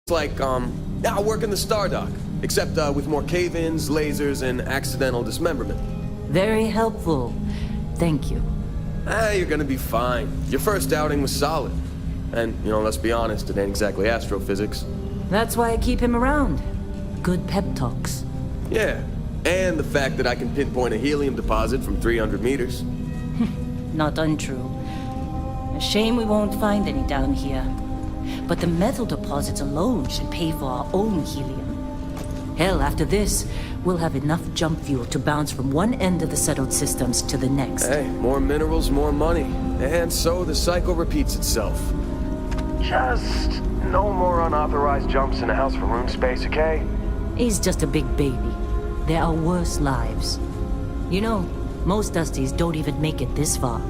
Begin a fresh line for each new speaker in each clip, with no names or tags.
It's like, I work in the Stardock, except with more cave-ins, lasers, and accidental dismemberment.
Very helpful. Thank you.
You're gonna be fine. Your first outing was solid. And, let's be honest, it ain't exactly astrophysics.
That's why I keep him around. Good pep talks.
Yeah, and the fact that I can pinpoint a helium deposit from 300 meters.
Not untrue. A shame we won't find any down here. But the metal deposits alone should pay for our own helium. Hell, after this, we'll have enough jump fuel to bounce from one end of the settled systems to the next.
Hey, more minerals, more money. And so the cycle repeats itself. Just no more unauthorized jumps in the house for room space, okay?
He's just a big baby. There are worse lives. You know, most Dusties don't even make it this far.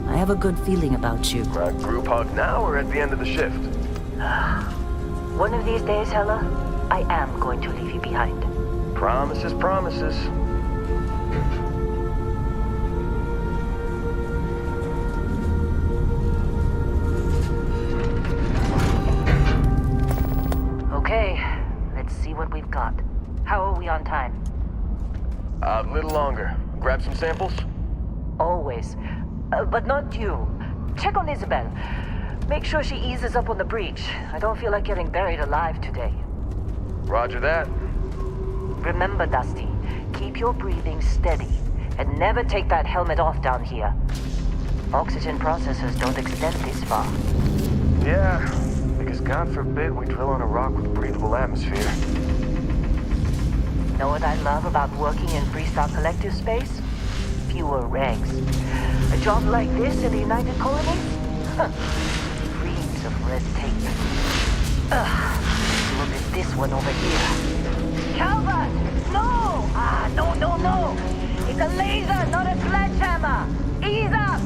I have a good feeling about you.
Group hug now or at the end of the shift?
One of these days, Hella, I am going to leave you behind.
Promises, promises.
Okay, let's see what we've got. How are we on time?
A little longer. Grab some samples?
Always. But not you. Check on Isabel. Make sure she eases up on the breach. I don't feel like getting buried alive today.
Roger that.
Remember, Dusty, keep your breathing steady and never take that helmet off down here. Oxygen processors don't extend this far.
Yeah, because God forbid we drill on a rock with breathable atmosphere.
Know what I love about working in Freestar Collective space? Fewer regs. A job like this in the United Colonies? Reams of red tape. Look at this one over here. Calvert! No! No! It's a laser, not a sledgehammer! Ease up!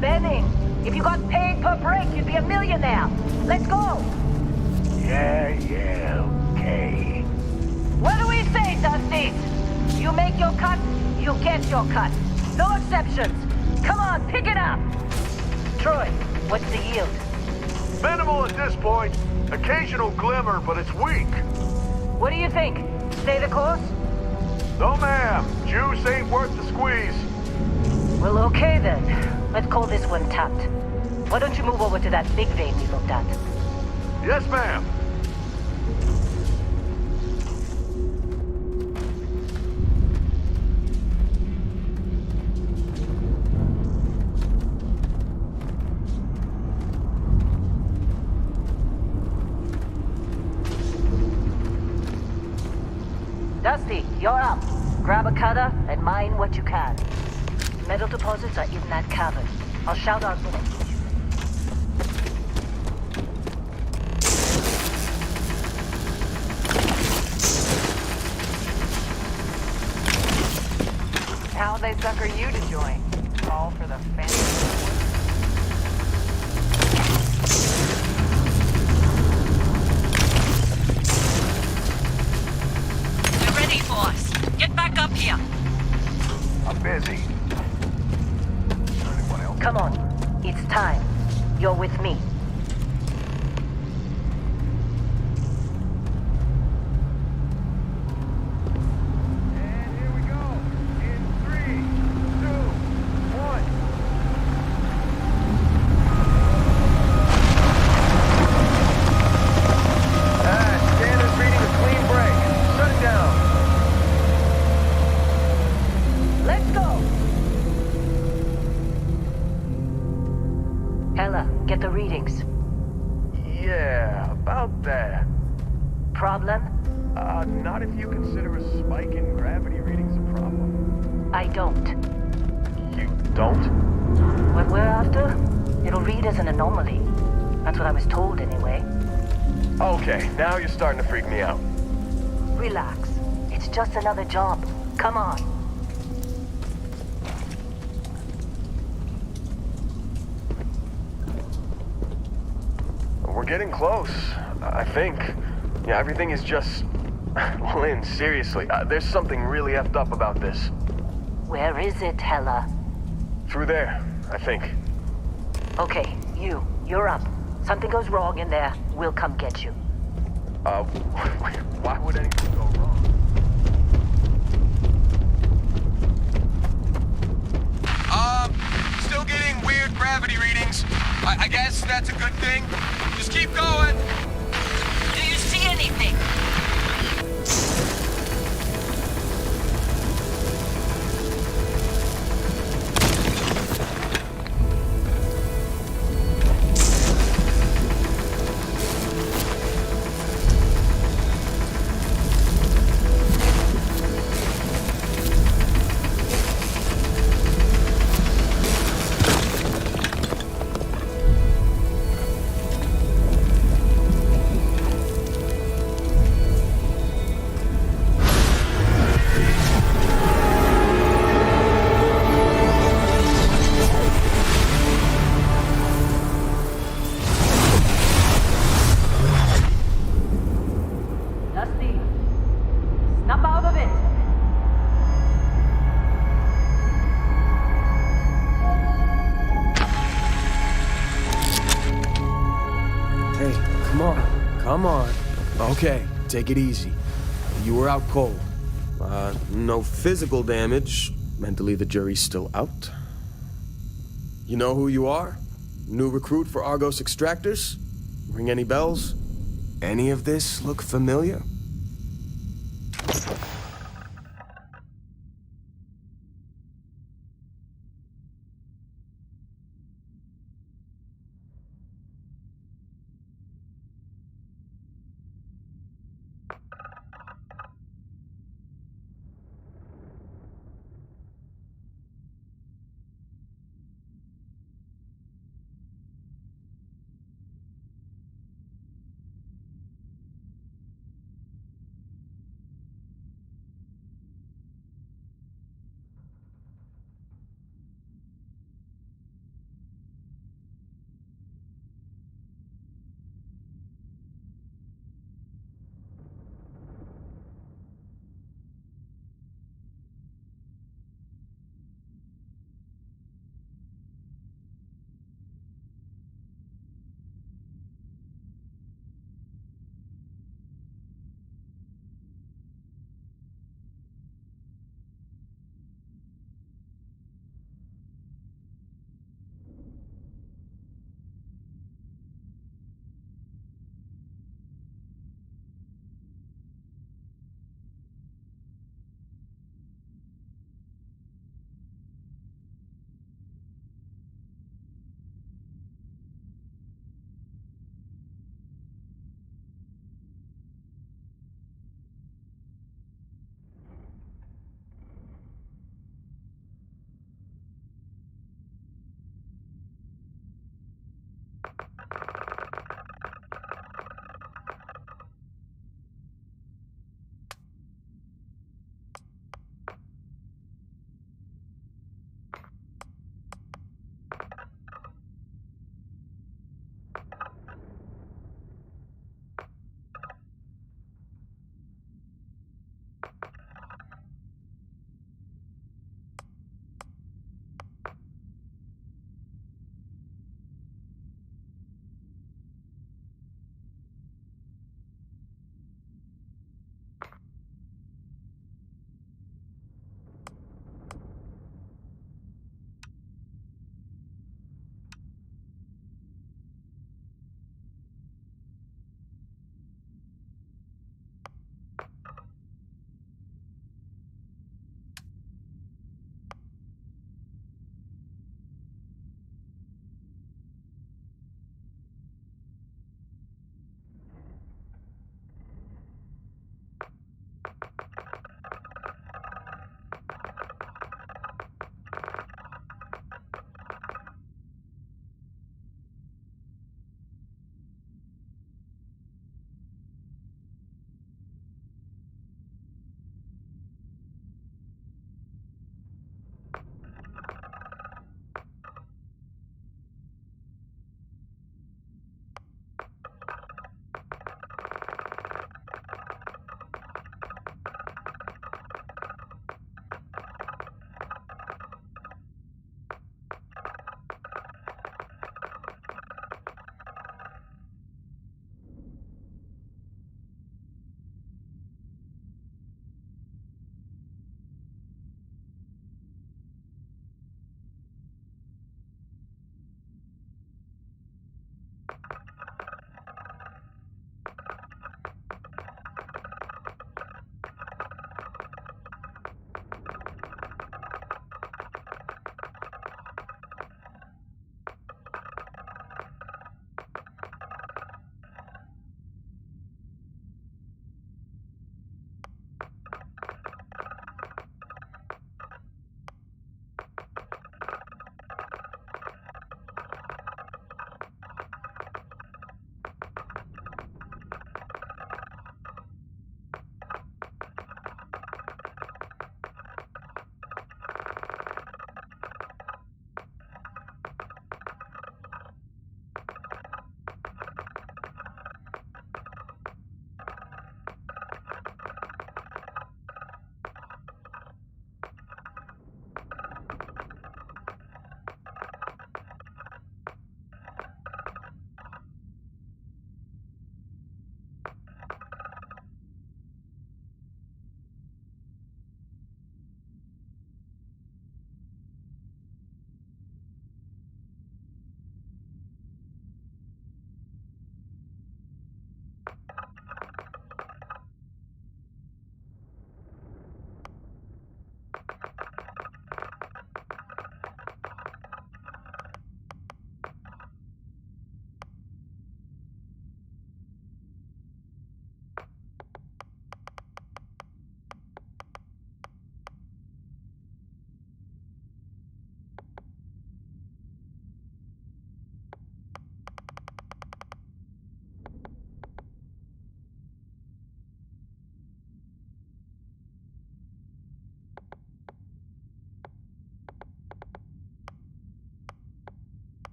Benning, if you got paid per break, you'd be a millionaire. Let's go!
Yeah, okay.
What do we say, Dusty? You make your cut, you get your cut. No exceptions. Come on, pick it up. Troy, what's the yield?
Minimal at this point. Occasional glimmer, but it's weak.
What do you think? Stay the course?
No, ma'am. Juice ain't worth the squeeze.
Well, okay then. Let's call this one tapped. Why don't you move over to that big vein we looked at?
Yes, ma'am.
Dusty, you're up. Grab a cutter and mine what you can. Metal deposits are in that cavern. I'll shout out when I need you.
How'd they sucker you to join? All for the fancy.
Boss, get back up here.
I'm busy. Anyone else?
Come on, it's time. You're with me.
And here we go. In 3, 2, 1.
Standard reading a clean break. Shut it down.
Let's go! Ella, get the readings.
Yeah, about that.
Problem?
Not if you consider a spike in gravity readings a problem.
I don't.
You don't?
What we're after? It'll read as an anomaly. That's what I was told anyway.
Okay, now you're starting to freak me out.
Relax. It's just another job. Come on.
We're getting close, I think. Yeah, everything is just... Lynn, seriously, there's something really effed up about this.
Where is it, Hella?
Through there, I think.
Okay, you're up. Something goes wrong in there, we'll come get you.
Why would anything go wrong?
Still getting weird gravity readings. I guess that's a good thing. Just keep going.
Do you see anything? Dusty, snap out of it.
Hey, come on. Come on. Okay, take it easy. You were out cold. No physical damage. Mentally, the jury's still out. You know who you are? New recruit for Argos Extractors? Ring any bells? Any of this look familiar?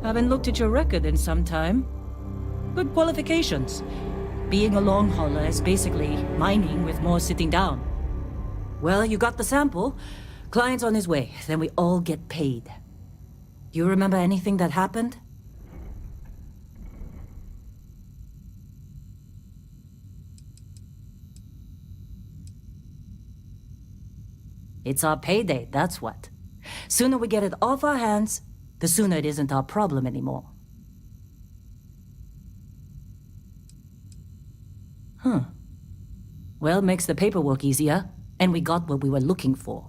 Haven't looked at your record in some time. Good qualifications. Being a long hauler is basically mining with more sitting down. Well, you got the sample. Client's on his way, then we all get paid. You remember anything that happened? It's our payday, that's what. Sooner we get it off our hands, the sooner it isn't our problem anymore. Huh. Well, makes the paperwork easier, and we got what we were looking for.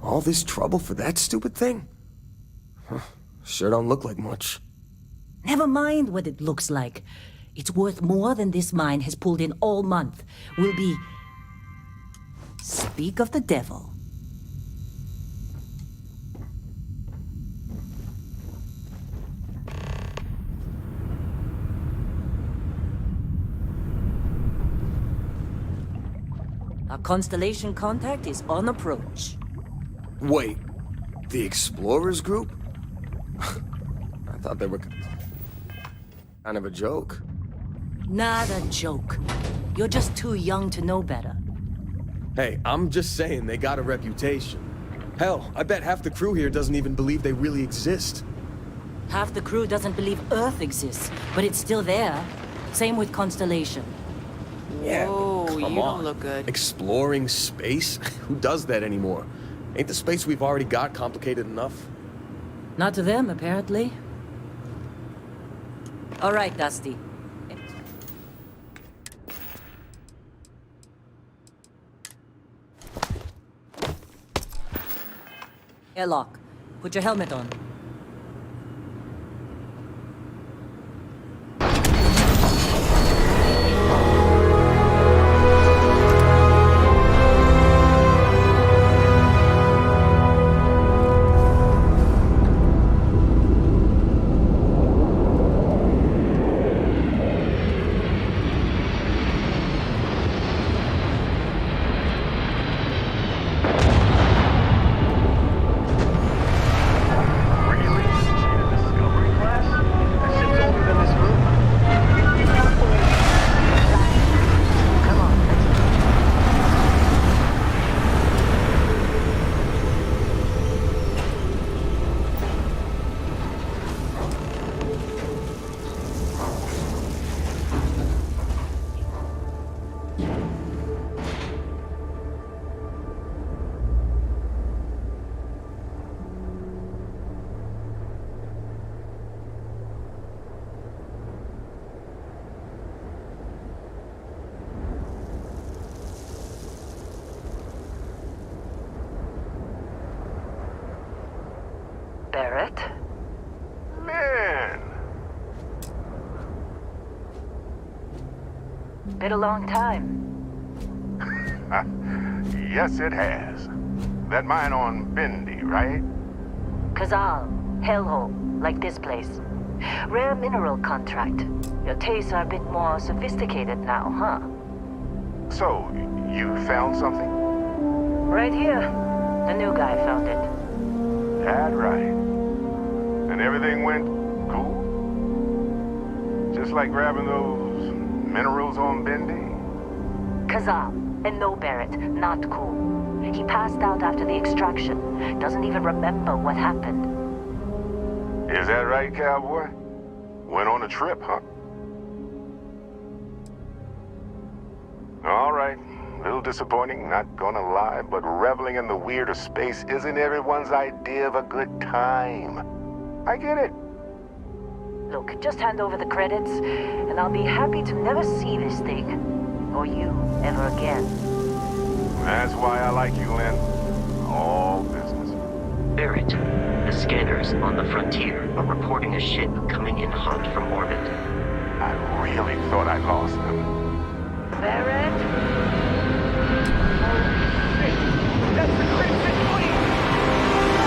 All this trouble for that stupid thing? Huh. Sure don't look like much.
Never mind what it looks like. It's worth more than this mine has pulled in all month. We'll be... Speak of the devil. Our constellation contact is on approach.
Wait, the Explorers group? I thought they were kind of a joke.
Not a joke. You're just too young to know better.
Hey, I'm just saying they got a reputation. Hell, I bet half the crew here doesn't even believe they really exist.
Half the crew doesn't believe Earth exists, but it's still there. Same with Constellation.
Yeah,
Whoa,
come
you
on.
don't look good.
Exploring space? Who does that anymore? Ain't the space we've already got complicated enough?
Not to them, apparently. All right, Dusty. Airlock. Put your helmet on.
Barrett?
Man,
Been a long time.
yes it has. That mine on Bendy, right?
Kazal, hellhole, like this place. Rare mineral contract. Your tastes are a bit more sophisticated now, huh?
So, you found something?
Right here. The new guy found it.
That right. And everything went cool? Just like grabbing those minerals on Bendy?
Kazal, and no Barrett, not cool. He passed out after the extraction. Doesn't even remember what happened.
Is that right, cowboy? Went on a trip, huh? All right. Little disappointing, not gonna lie, but reveling in the weird of space isn't everyone's idea of a good time. I get it.
Look, just hand over the credits, and I'll be happy to never see this thing. Or you, ever again.
That's why I like you, Lynn. All business.
Barrett, the scanners on the frontier are reporting a ship coming in hot from orbit.
I really thought I lost them.
Barrett?
That's the crimson fleet!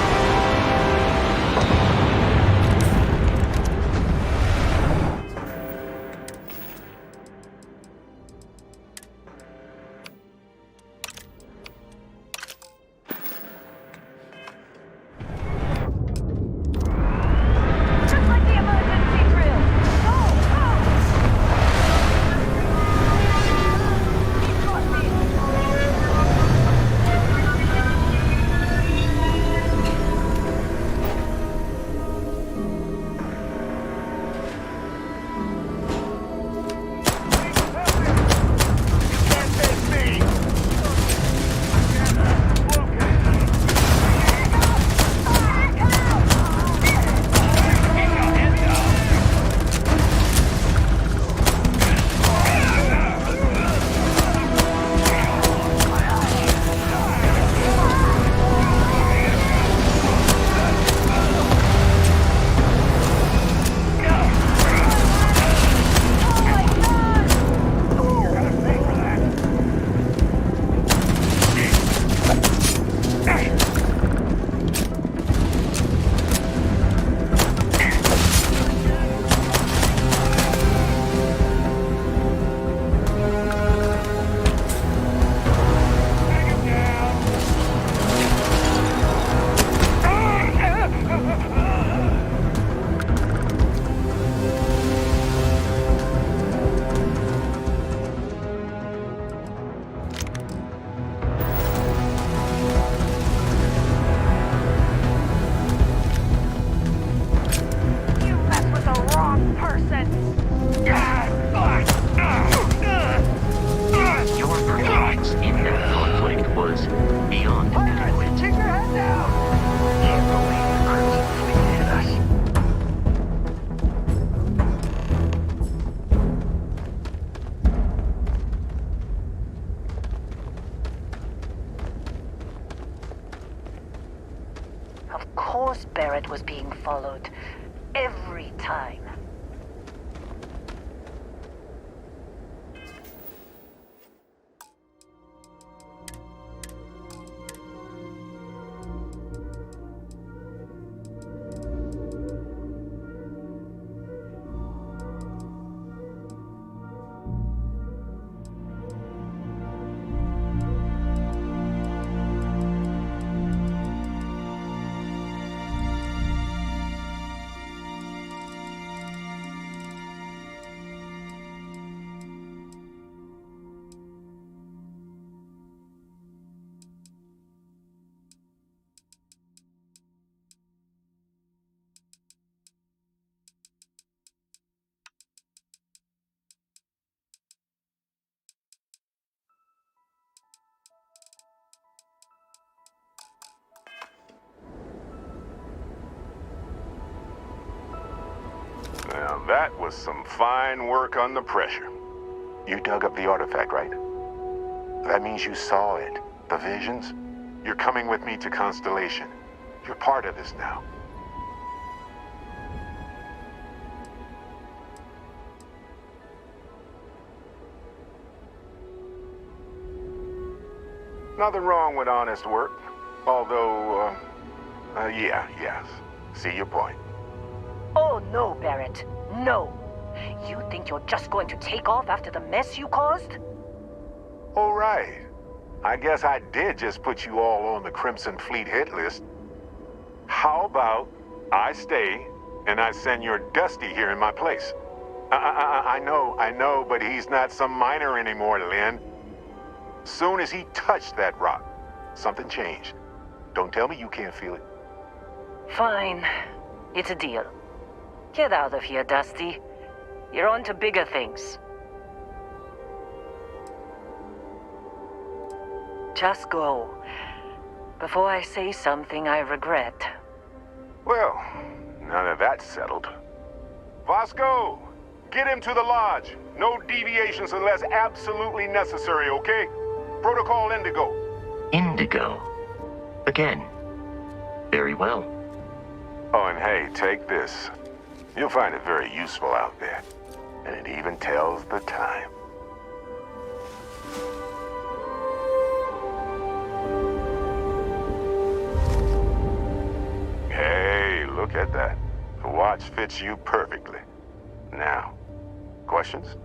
Of course Barrett was being followed. Every time.
Now that was some fine work under pressure. You dug up the artifact, right? That means you saw it. The visions? You're coming with me to Constellation. You're part of this now. Nothing wrong with honest work. Although, yes. See your point.
Oh no, Barrett. No. You think you're just going to take off after the mess you caused?
All right. I guess I did just put you all on the Crimson Fleet hit list. How about I stay and I send your Dusty here in my place? I know, but he's not some miner anymore, Lynn. Soon as he touched that rock, something changed. Don't tell me you can't feel it.
Fine. It's a deal. Get out of here, Dusty. You're on to bigger things. Just go. Before I say something I regret.
Well, now that that's settled. Vasco, get him to the lodge. No deviations unless absolutely necessary, okay? Protocol Indigo.
Indigo. Again. Very well.
Oh, and hey, take this. You'll find it very useful out there. And it even tells the time. Hey, look at that. The watch fits you perfectly. Now, questions?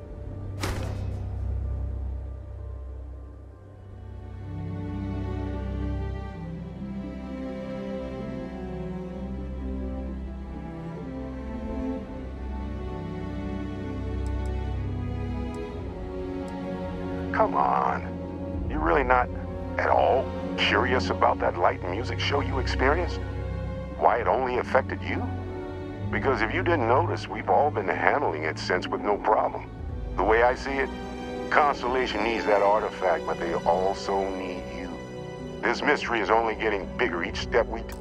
Come on. You really not at all curious about that light and music show you experienced? Why it only affected you? Because if you didn't notice, we've all been handling it since with no problem. The way I see it, Constellation needs that artifact, but they also need you. This mystery is only getting bigger each step we take.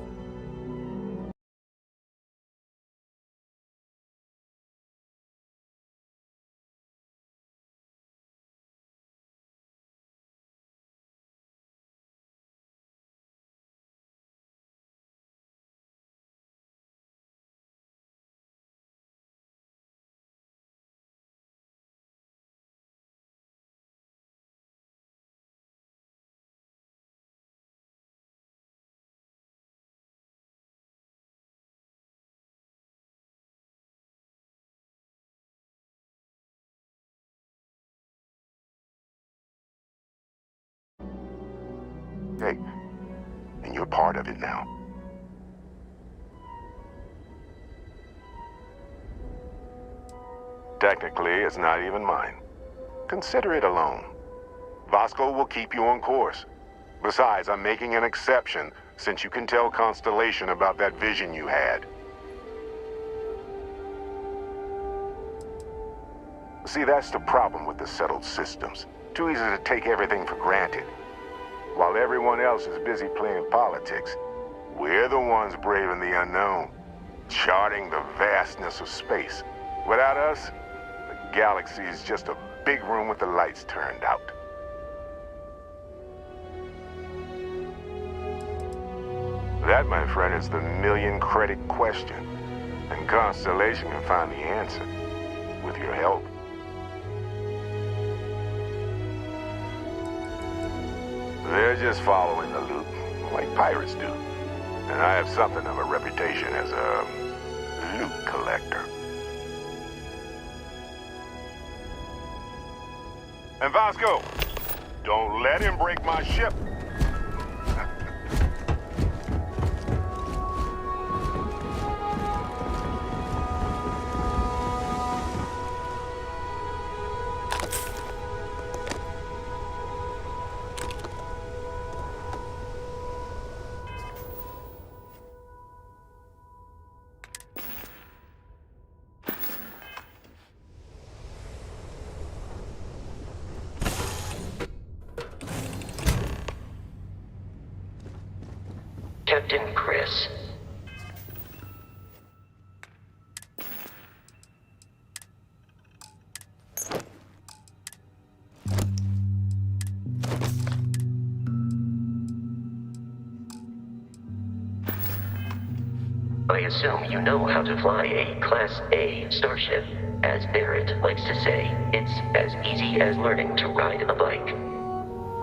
And you're part of it now. Technically, it's not even mine. Consider it a loan. Vasco will keep you on course. Besides, I'm making an exception since you can tell Constellation about that vision you had. See, that's the problem with the settled systems. Too easy to take everything for granted. While everyone else is busy playing politics, we're the ones braving the unknown, charting the vastness of space. Without us, the galaxy is just a big room with the lights turned out. That, my friend, is the million-credit question. And Constellation can find the answer. With your help. They're just following the loot, like pirates do. And I have something of a reputation as a loot collector. And Vasco, don't let him break my ship.
Captain Chris. I assume you know how to fly a Class A starship. As Barrett likes to say, it's as easy as learning to ride a bike.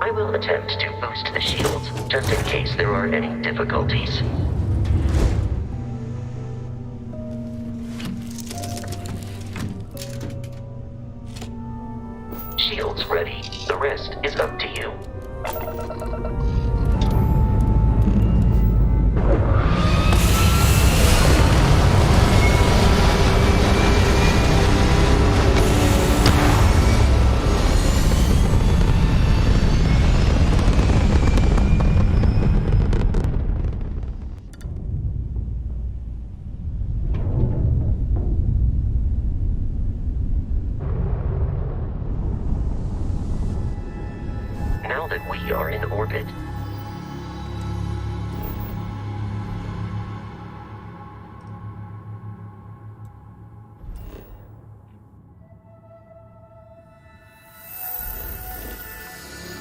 I will attempt to boost the shields, just in case there are any difficulties. Shields ready. The rest is up to you. Now that we are in orbit,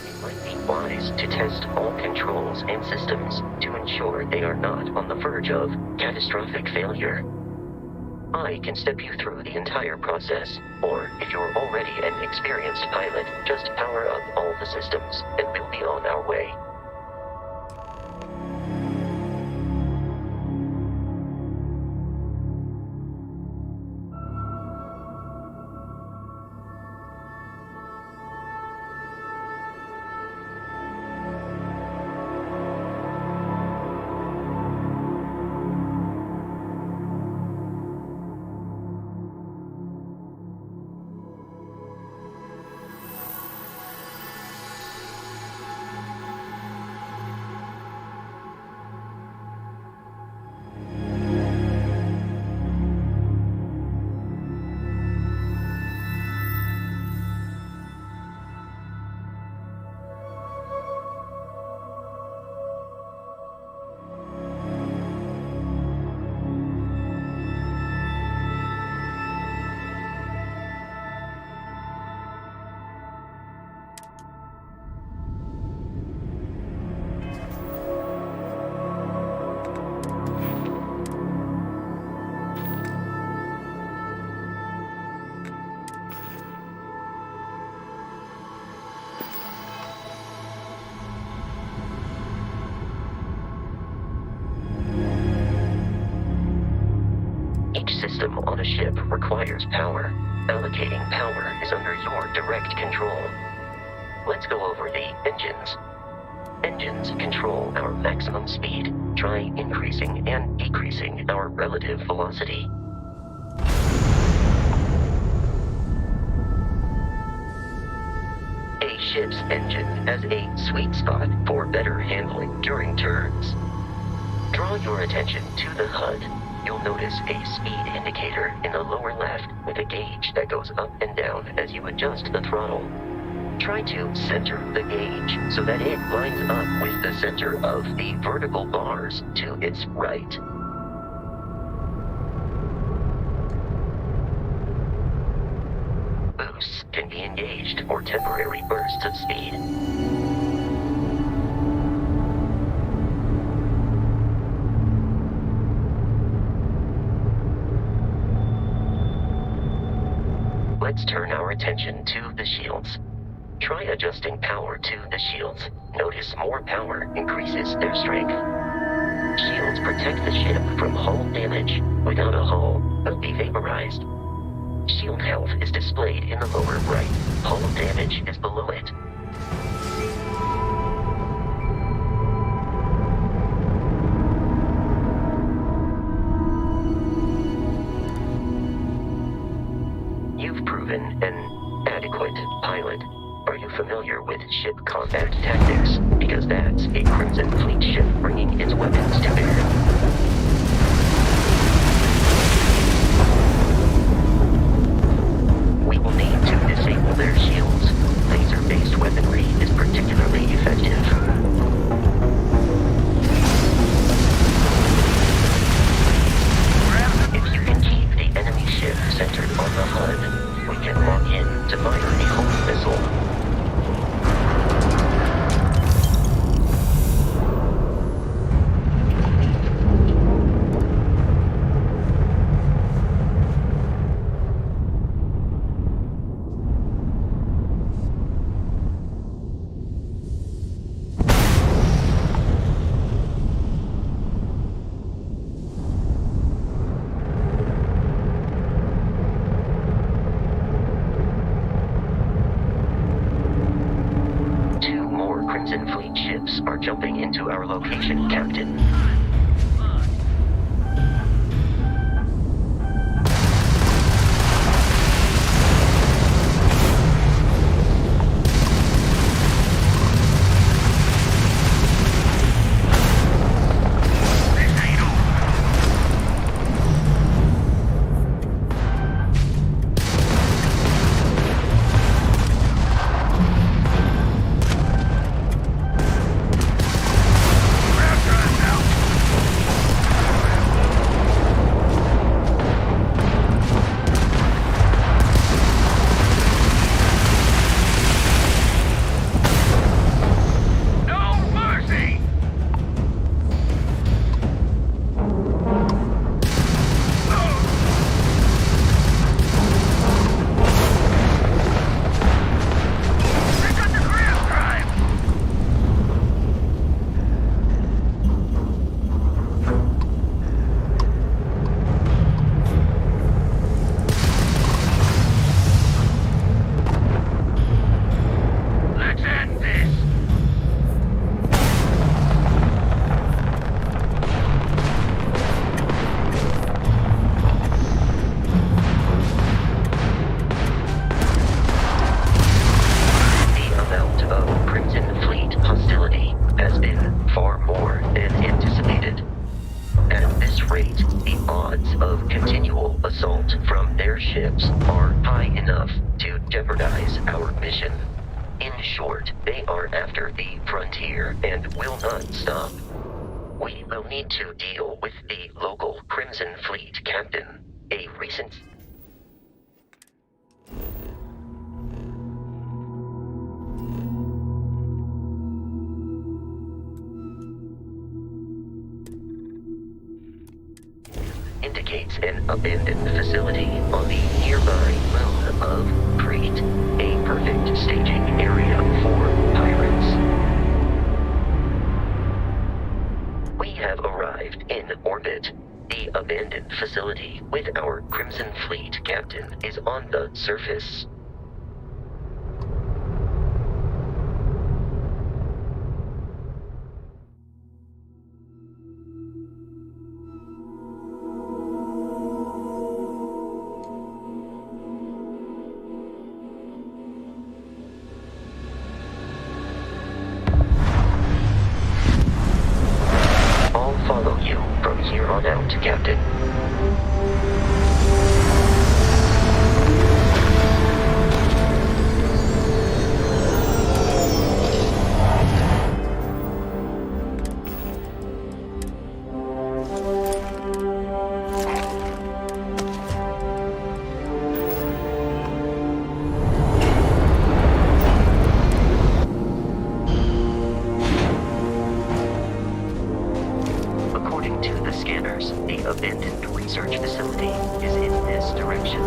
it might be wise to test all controls and systems to ensure they are not on the verge of catastrophic failure. I can step you through the entire process, or if you're already an experienced pilot, just power up all the systems, and we'll be on our way. Each system on a ship requires power. Allocating power is under your direct control. Let's go over the engines. Engines control our maximum speed. Try increasing and decreasing our relative velocity. A ship's engine has a sweet spot for better handling during turns. Draw your attention to the HUD. You'll notice a speed indicator in the lower left with a gauge that goes up and down as you adjust the throttle. Try to center the gauge so that it lines up with the center of the vertical bars to its right. Boosts can be engaged for temporary bursts of speed. let's turn our attention to the shields. Try adjusting power to the shields. Notice more power increases their strength. Shields protect the ship from hull damage. Without a hull, they'll be vaporized. Shield health is displayed in the lower right. Hull damage is below it. You've proven an adequate pilot. Are you familiar with ship combat tactics? Because that's a Crimson Fleet ship bringing its weapons to bear. We will need to disable their shields. Laser-based weaponry is particularly effective. If you can keep the enemy ship centered on the HUD, we can lock in to fire a home missile. Crimson Fleet ships are jumping into our location, Captain. Indicates an abandoned facility on the nearby moon of Crete, a perfect staging area for pirates. We have arrived in orbit. The abandoned facility with our Crimson Fleet captain is on the surface. Captain. The abandoned research facility is in this direction.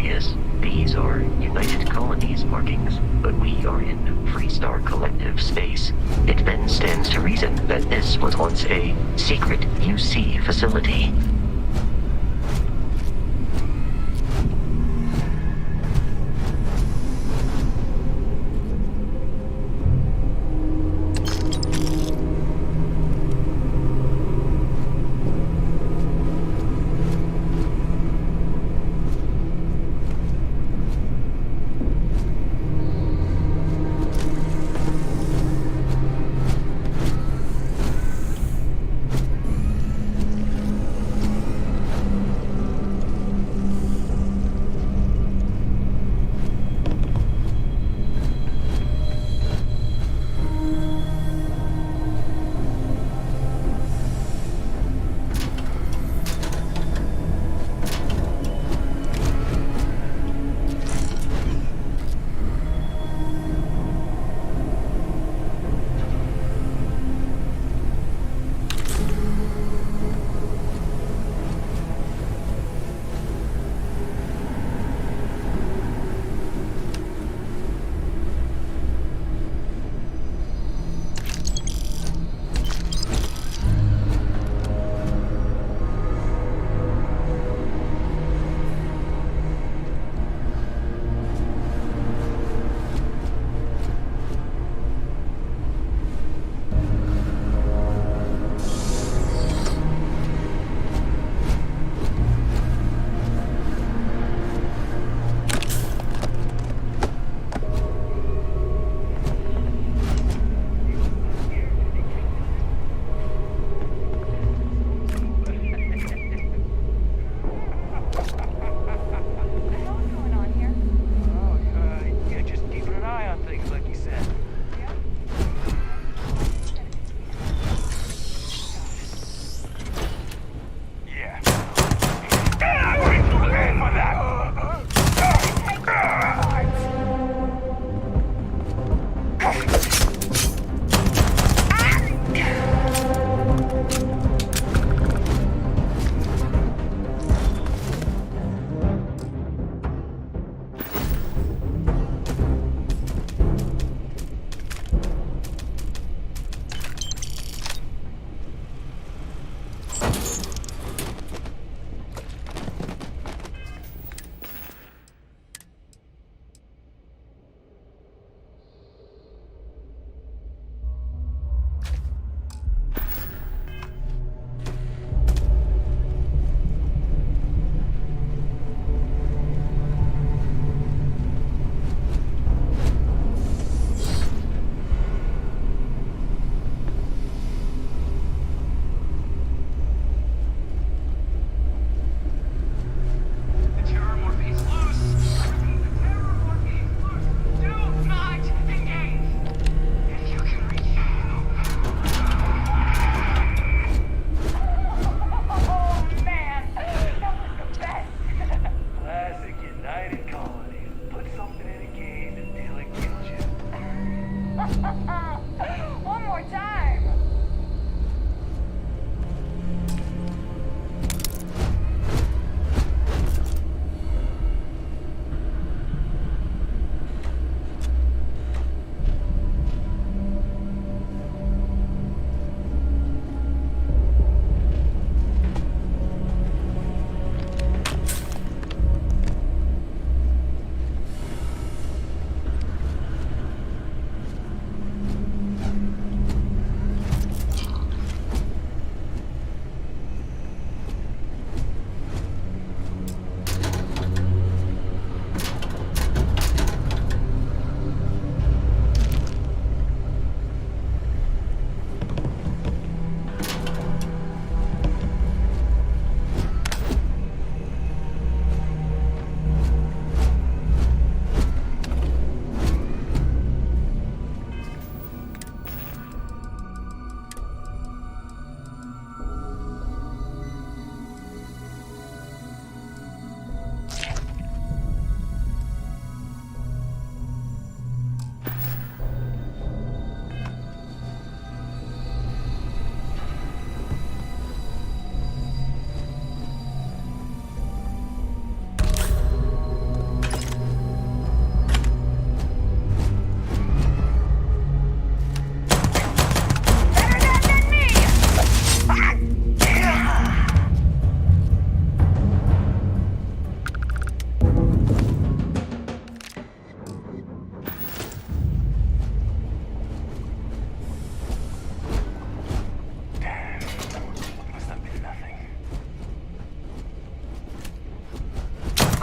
curious. These are United Colonies markings, but we are in Freestar Collective space. It then stands to reason that this was once a secret UC facility.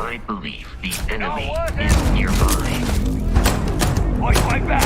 I believe the enemy is nearby.
Watch my back!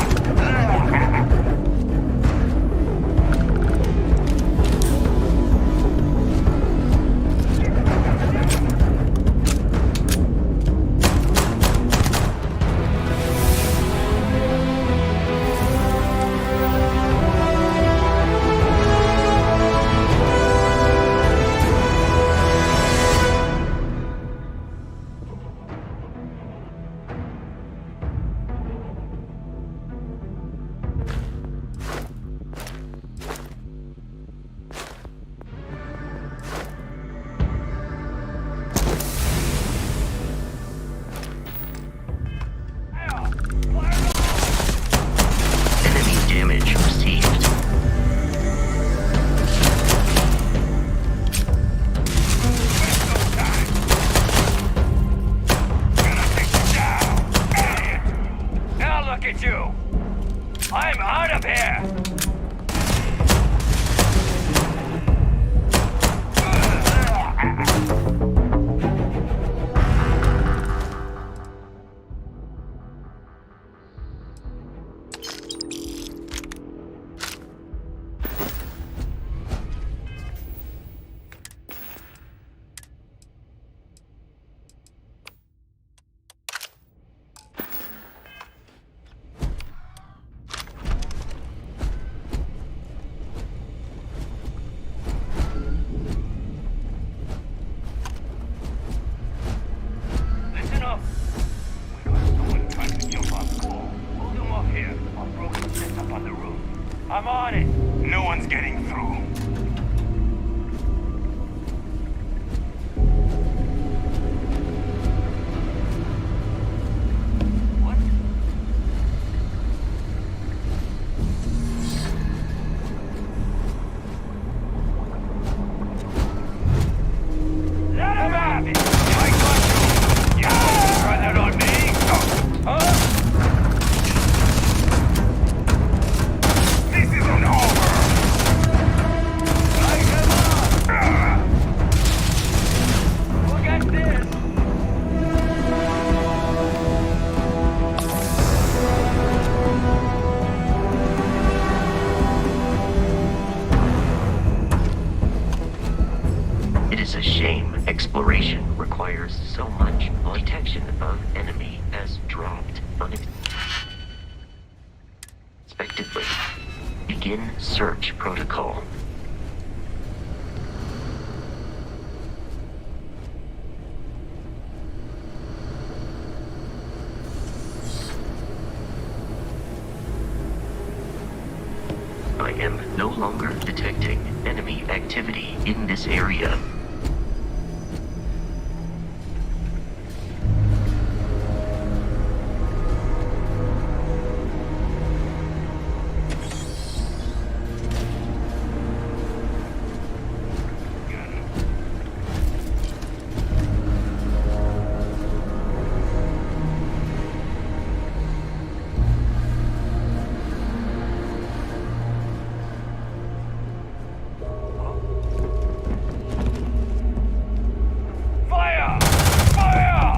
Damage received.
Now look at you! I'm out of here! Listen up! We got someone trying to jump off the wall. Hold them off here. I'll throw some sets up on the roof. I'm on it! No one's getting through. What? Let him have it! I got you! You gonna try that on me? Huh? This isn't over! Light him up! Look at this!
It is a shame exploration requires so much. Detection of enemy has dropped unexpectedly. Begin search protocol. I am no longer detecting enemy activity in this area.
Fire! Fire!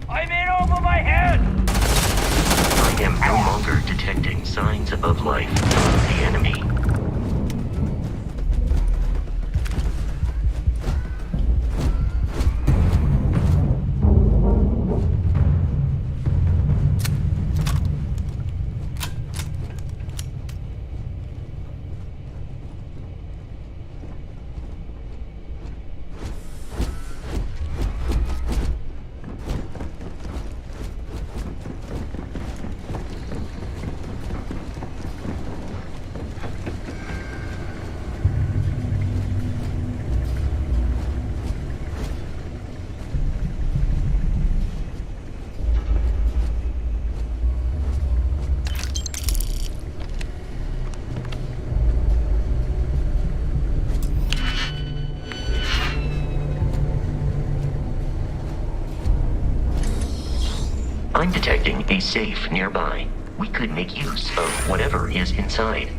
I'm in over my head!
I am no longer detecting signs of life from the enemy. I'm detecting a safe nearby. We could make use of whatever is inside.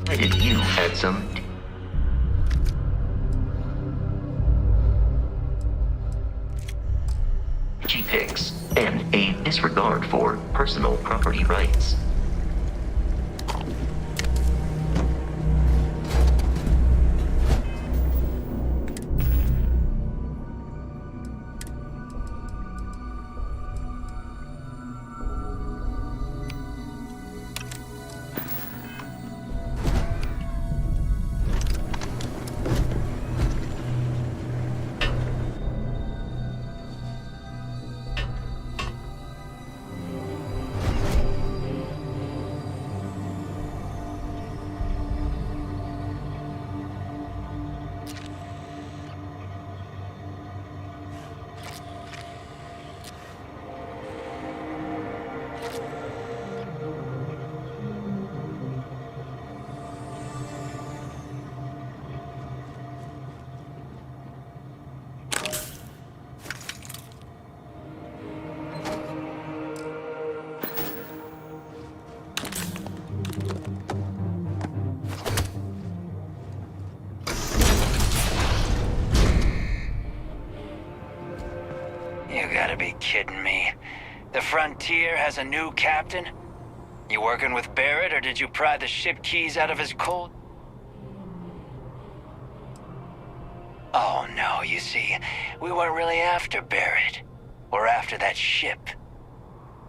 Why did you add some G-Pics and a disregard for personal property rights?
You gotta be kidding me. The Frontier has a new captain? You working with Barrett, or did you pry the ship keys out of his cold? Oh no, you see, we weren't really after Barrett. We're after that ship.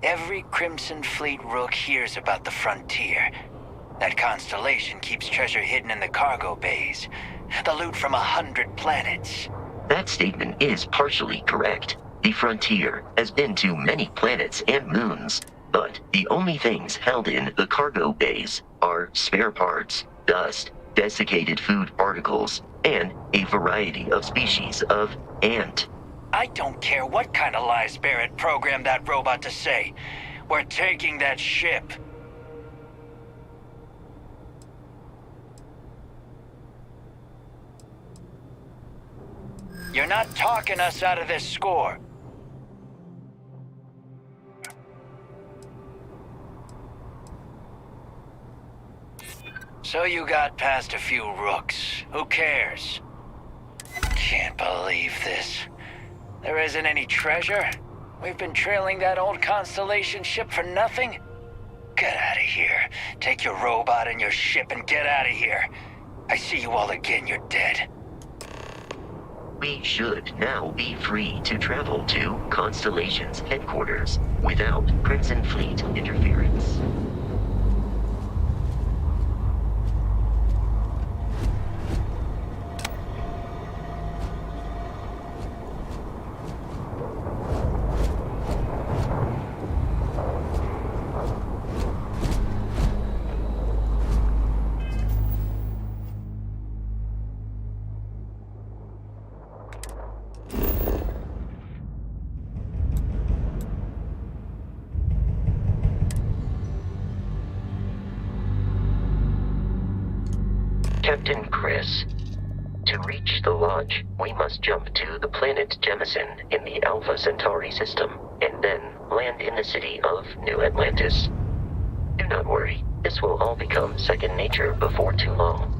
Every Crimson Fleet rook hears about the Frontier. That constellation keeps treasure hidden in the cargo bays. The loot from 100 planets.
That statement is partially correct. The Frontier has been to many planets and moons, but the only things held in the cargo bays are spare parts, dust, desiccated food particles, and a variety of species of ant.
I don't care what kind of lies Barrett programmed that robot to say. We're taking that ship. You're not talking us out of this score. So you got past a few rooks. Who cares? Can't believe this. There isn't any treasure? We've been trailing that old Constellation ship for nothing? Get out of here. Take your robot and your ship and get out of here. I see you all again, you're dead.
We should now be free to travel to Constellation's headquarters without Crimson Fleet interference. Captain Chris, to reach the Lodge, we must jump to the planet Jemison in the Alpha Centauri system, and then land in the city of New Atlantis. Do not worry, this will all become second nature before too long.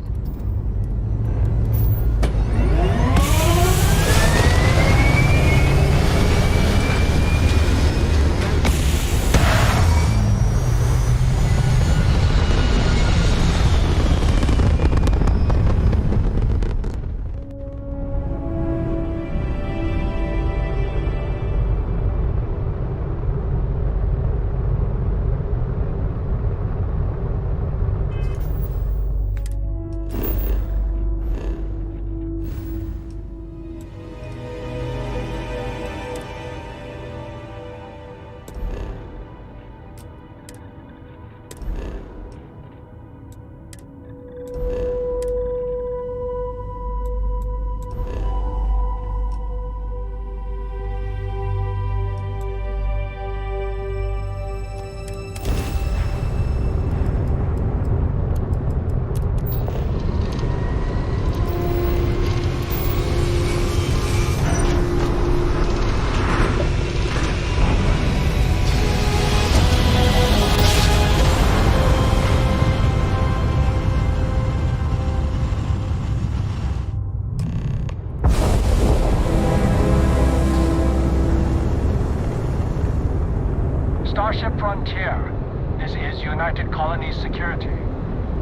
colony's security.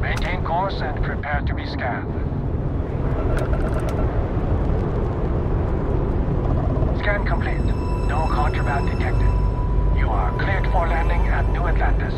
Maintain course and prepare to be scanned. Scan complete. No contraband detected. You are cleared for landing at New Atlantis.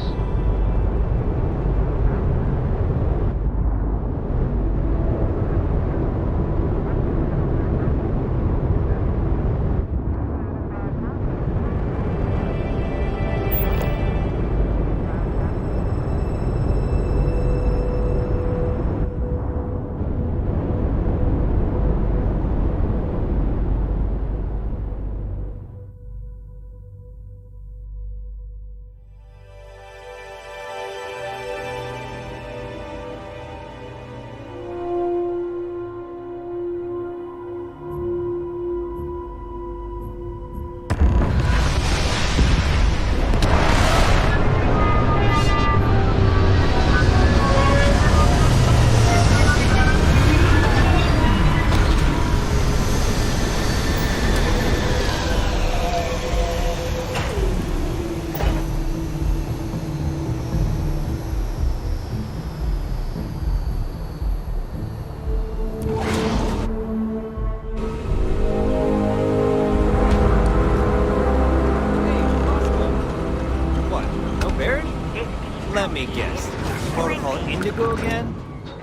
Let me guess. Protocol Indigo again?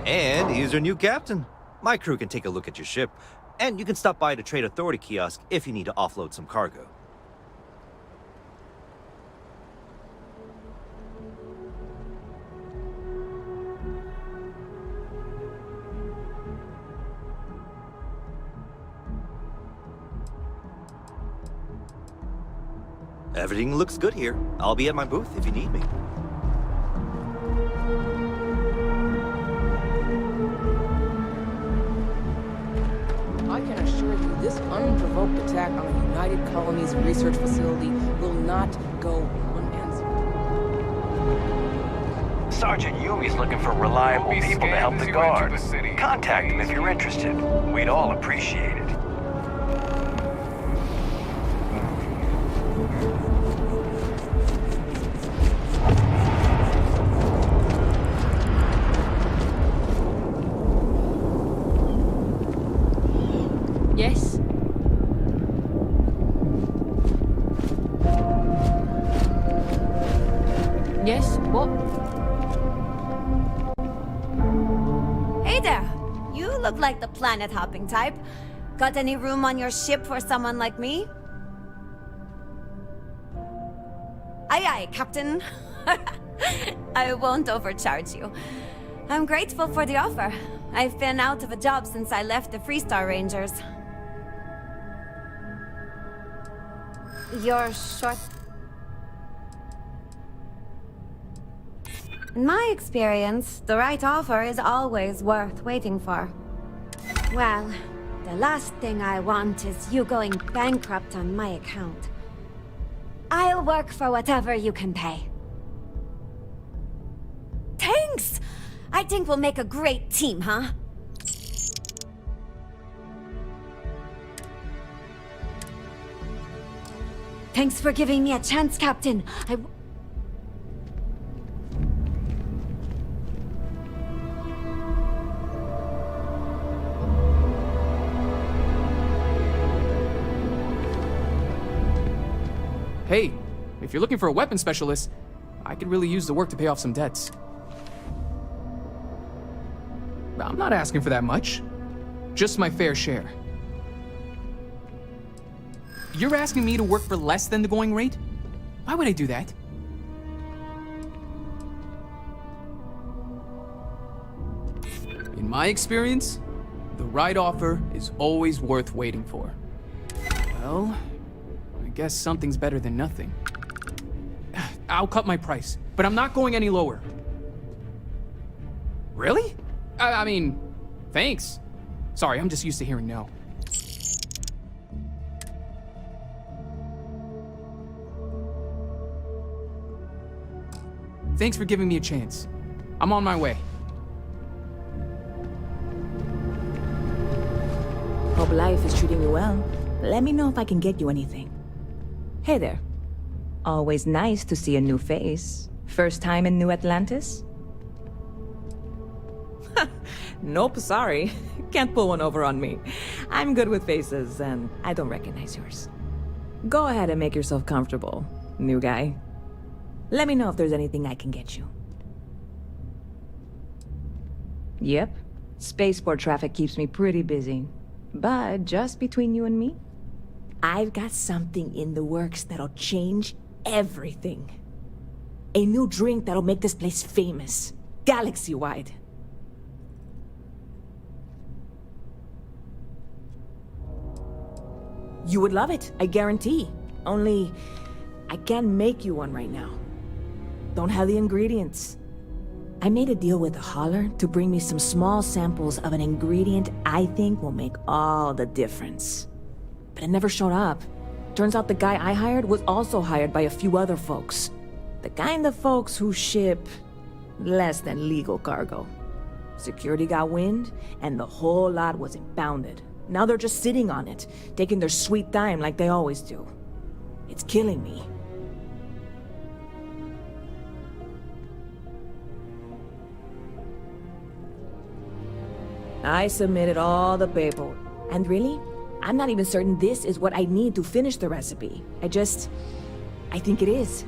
And he's your new captain. My crew can take a look at your ship, and you can stop by the Trade Authority kiosk if you need to offload some cargo. Everything looks good here. I'll be at my booth if you need me.
I can assure you this unprovoked attack on the United Colonies research facility will not go unanswered.
Sergeant Yumi's looking for reliable people to help the guard. Contact him if you're interested. We'd all appreciate it.
Yes? Yes? What?
Hey there! You look like the planet-hopping type. Got any room on your ship for someone like me? Aye aye, Captain. I won't overcharge you. I'm grateful for the offer. I've been out of a job since I left the Freestar Rangers. You're short... In my experience, the right offer is always worth waiting for. Well, the last thing I want is you going bankrupt on my account. I'll work for whatever you can pay. Thanks! I think we'll make a great team, huh? Thanks for giving me a chance, Captain.
Hey, if you're looking for a weapon specialist, I could really use the work to pay off some debts. I'm not asking for that much. Just my fair share. You're asking me to work for less than the going rate? Why would I do that? In my experience, the right offer is always worth waiting for. Well, I guess something's better than nothing. I'll cut my price, but I'm not going any lower. Really? I mean, thanks. Sorry, I'm just used to hearing no. Thanks for giving me a chance. I'm on my way.
Hope life is treating you well. Let me know if I can get you anything. Hey there. Always nice to see a new face. First time in New Atlantis? Nope, sorry. Can't pull one over on me. I'm good with faces, and I don't recognize yours. Go ahead and make yourself comfortable, new guy. Let me know if there's anything I can get you. Yep. Spaceport traffic keeps me pretty busy. But just between you and me, I've got something in the works that'll change everything. A new drink that'll make this place famous, galaxy-wide. You would love it, I guarantee. Only, I can't make you one right now. Don't have the ingredients. I made a deal with a hauler to bring me some small samples of an ingredient I think will make all the difference. But it never showed up. Turns out the guy I hired was also hired by a few other folks. The kind of folks who ship less than legal cargo. Security got wind, and the whole lot was impounded. Now they're just sitting on it, taking their sweet time like they always do. It's killing me. I submitted all the paperwork. And really, I'm not even certain this is what I need to finish the recipe. I think it is.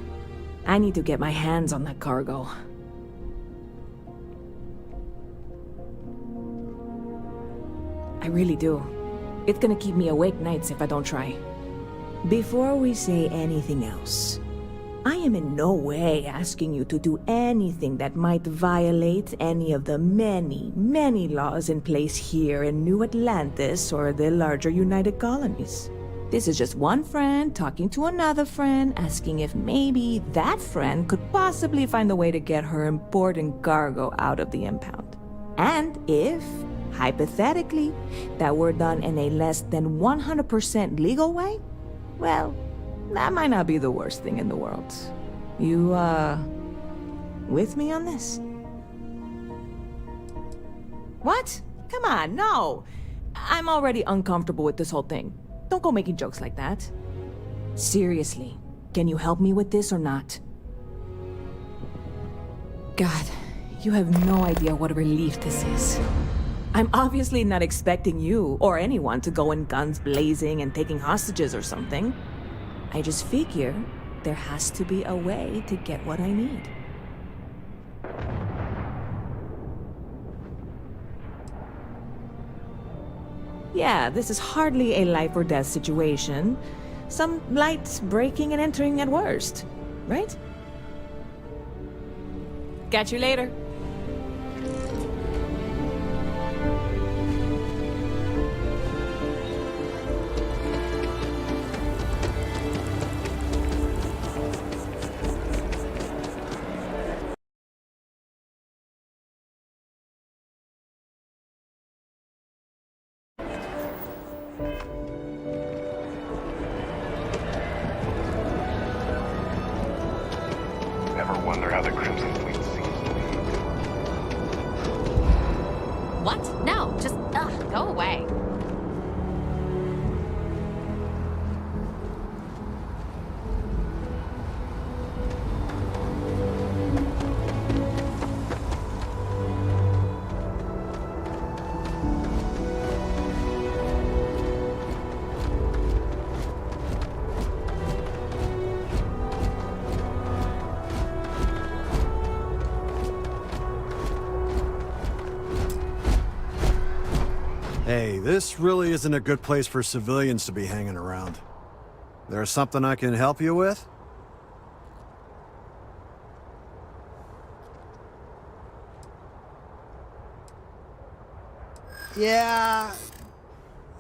I need to get my hands on that cargo. I really do. It's gonna keep me awake nights if I don't try. Before we say anything else, I am in no way asking you to do anything that might violate any of the many, many laws in place here in New Atlantis or the larger United Colonies. This is just one friend talking to another friend, asking if maybe that friend could possibly find a way to get her important cargo out of the impound. And if, hypothetically, that were done in a less than 100% legal way, well, that might not be the worst thing in the world. You, with me on this? What? Come on, no! I'm already uncomfortable with this whole thing. Don't go making jokes like that. Seriously, can you help me with this or not? God, you have no idea what a relief this is. I'm obviously not expecting you or anyone to go in guns blazing and taking hostages or something. I just figure there has to be a way to get what I need. Yeah, this is hardly a life or death situation. Some light breaking and entering at worst, right? Catch you later.
Ever wonder how the Crimson Fleet seems to be?
What? No, just, go away.
Hey, this really isn't a good place for civilians to be hanging around. There's something I can help you with? Yeah,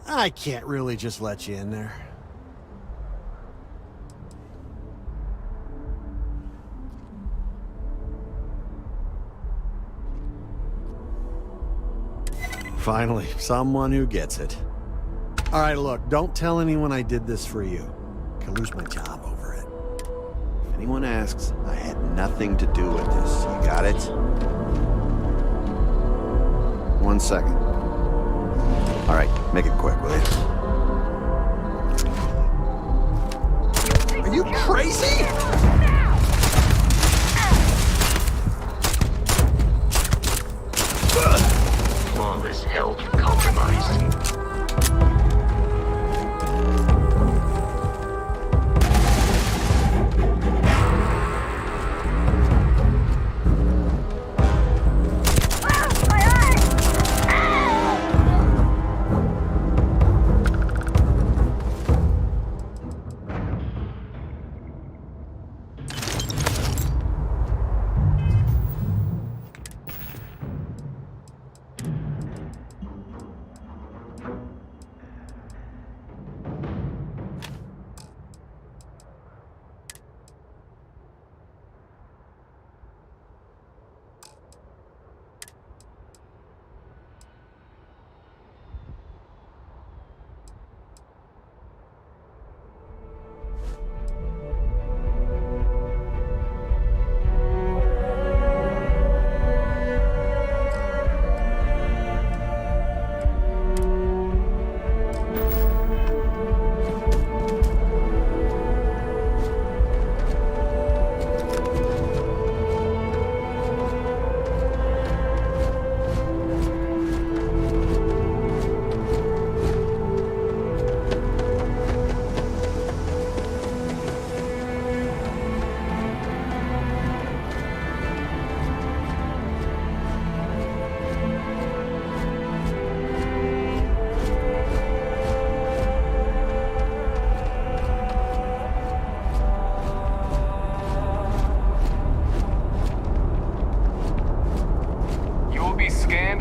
I can't really just let you in there. Finally, someone who gets it. All right, look, don't tell anyone I did this for you. I could lose my job over it. If anyone asks, I had nothing to do with this. You got it? 1 second. All right, make it quick, will you? Are you crazy?
flawless health compromised.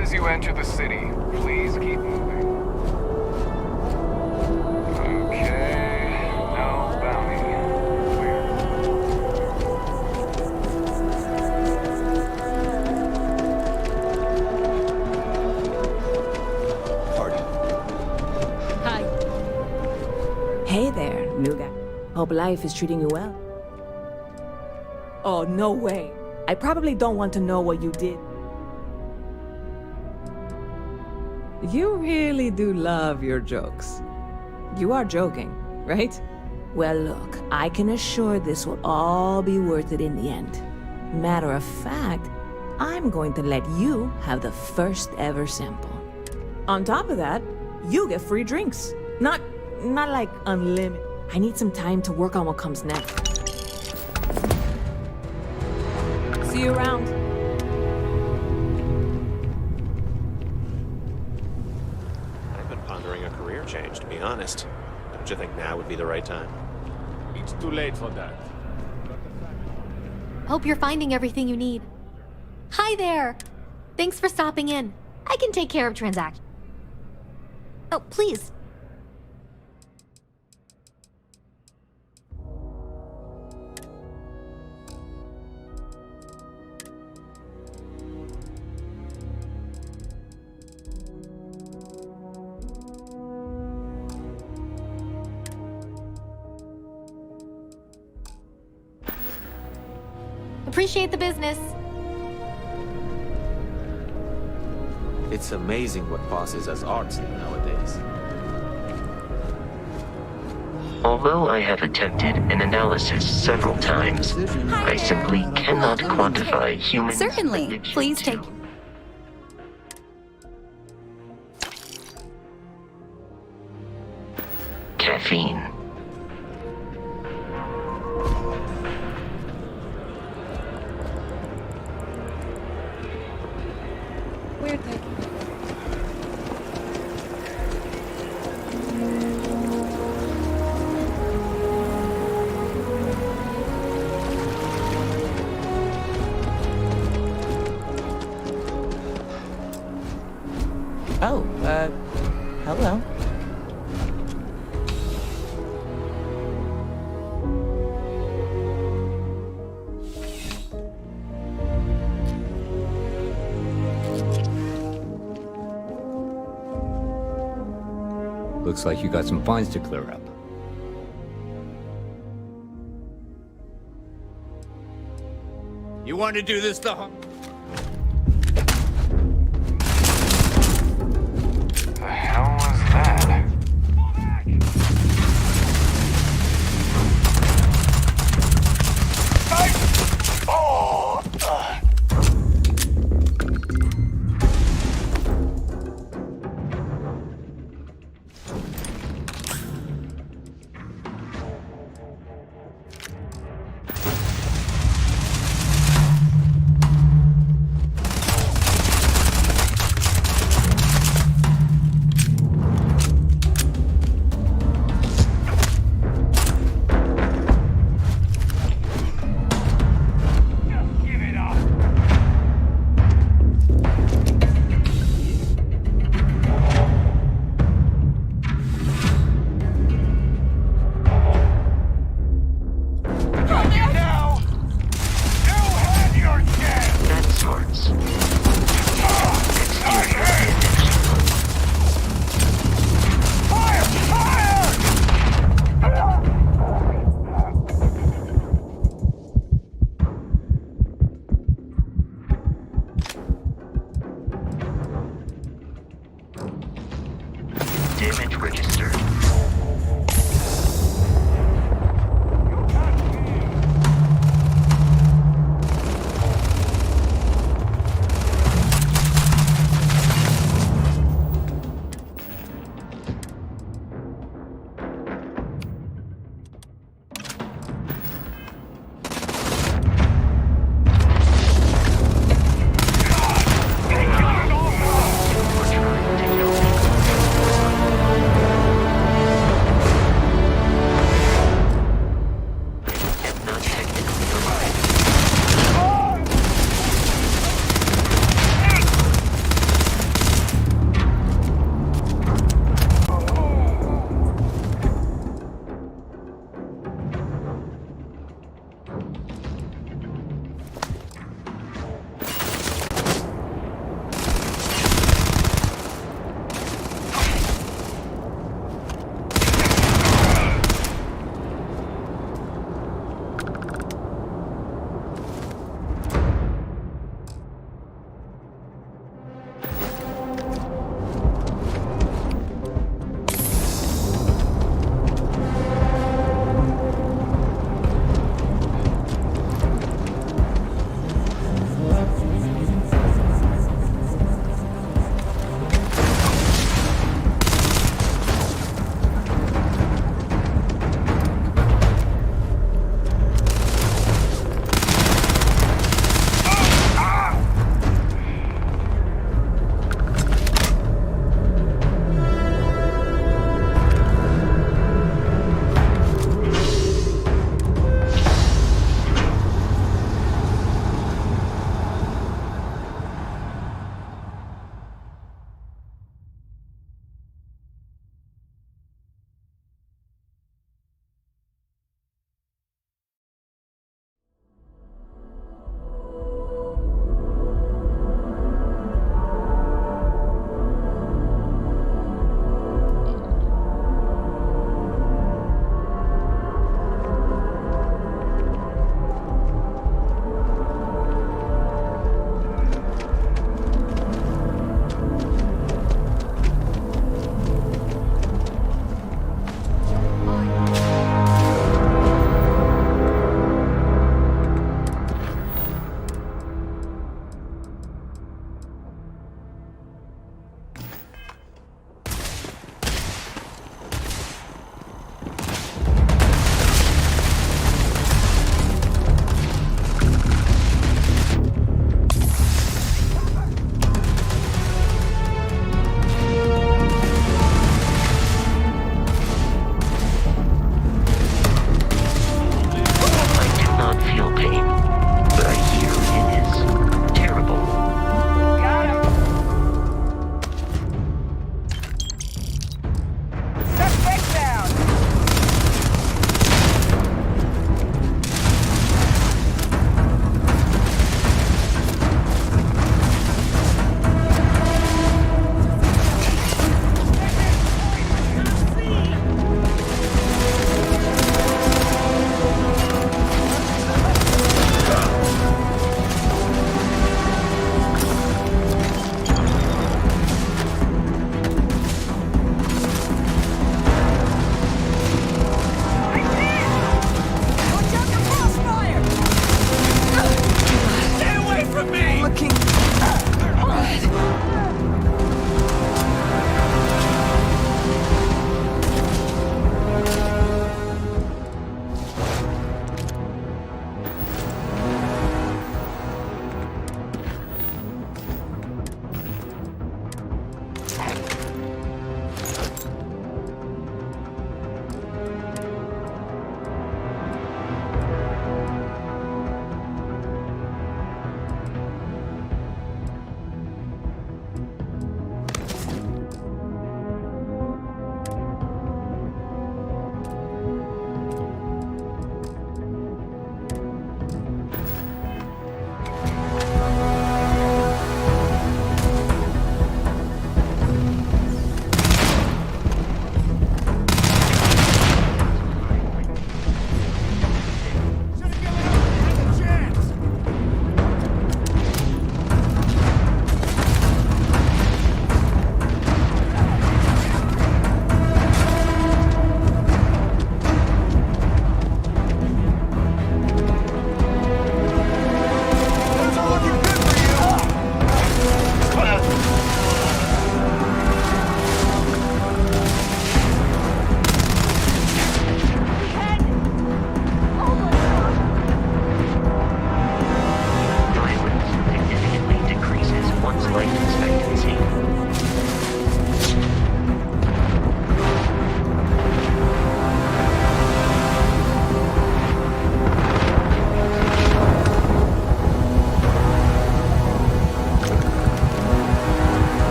As you enter the city, please keep moving. Okay, no bounty. Clear.
Party.
Hi.
Hey there, new guy. Hope life is treating you well. Oh, no way. I probably don't want to know what you did. You really do love your jokes. You are joking, right? Well, look, I can assure this will all be worth it in the end. Matter of fact, I'm going to let you have the first ever sample. On top of that, you get free drinks. Not like unlimited. I need some time to work on what comes next. See you around.
Pondering a career change, to be honest. Don't you think now would be the right time?
It's too late for that.
Hope you're finding everything you need. Hi there! Thanks for stopping in. I can take care of transactions. Oh, please. Appreciate the business.
It's amazing what passes as art nowadays.
Although I have attempted an analysis several times, I simply cannot quantify human.
Certainly. Please take.
Caffeine.
We're taking.
Oh, hello.
Looks like you got some fines to clear up.
You want to do this the hard...
The hell was that?
registered.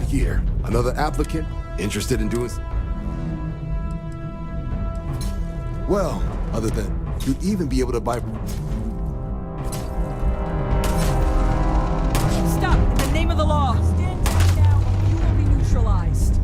got here? Another applicant interested in doing... Well, other than you'd even be able to buy...
Stop! In the name of the law! Stand down now, or you will be neutralized.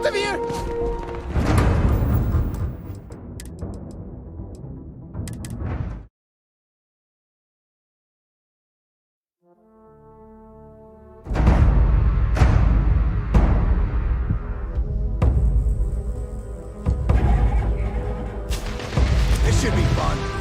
Out of here! This should be fun.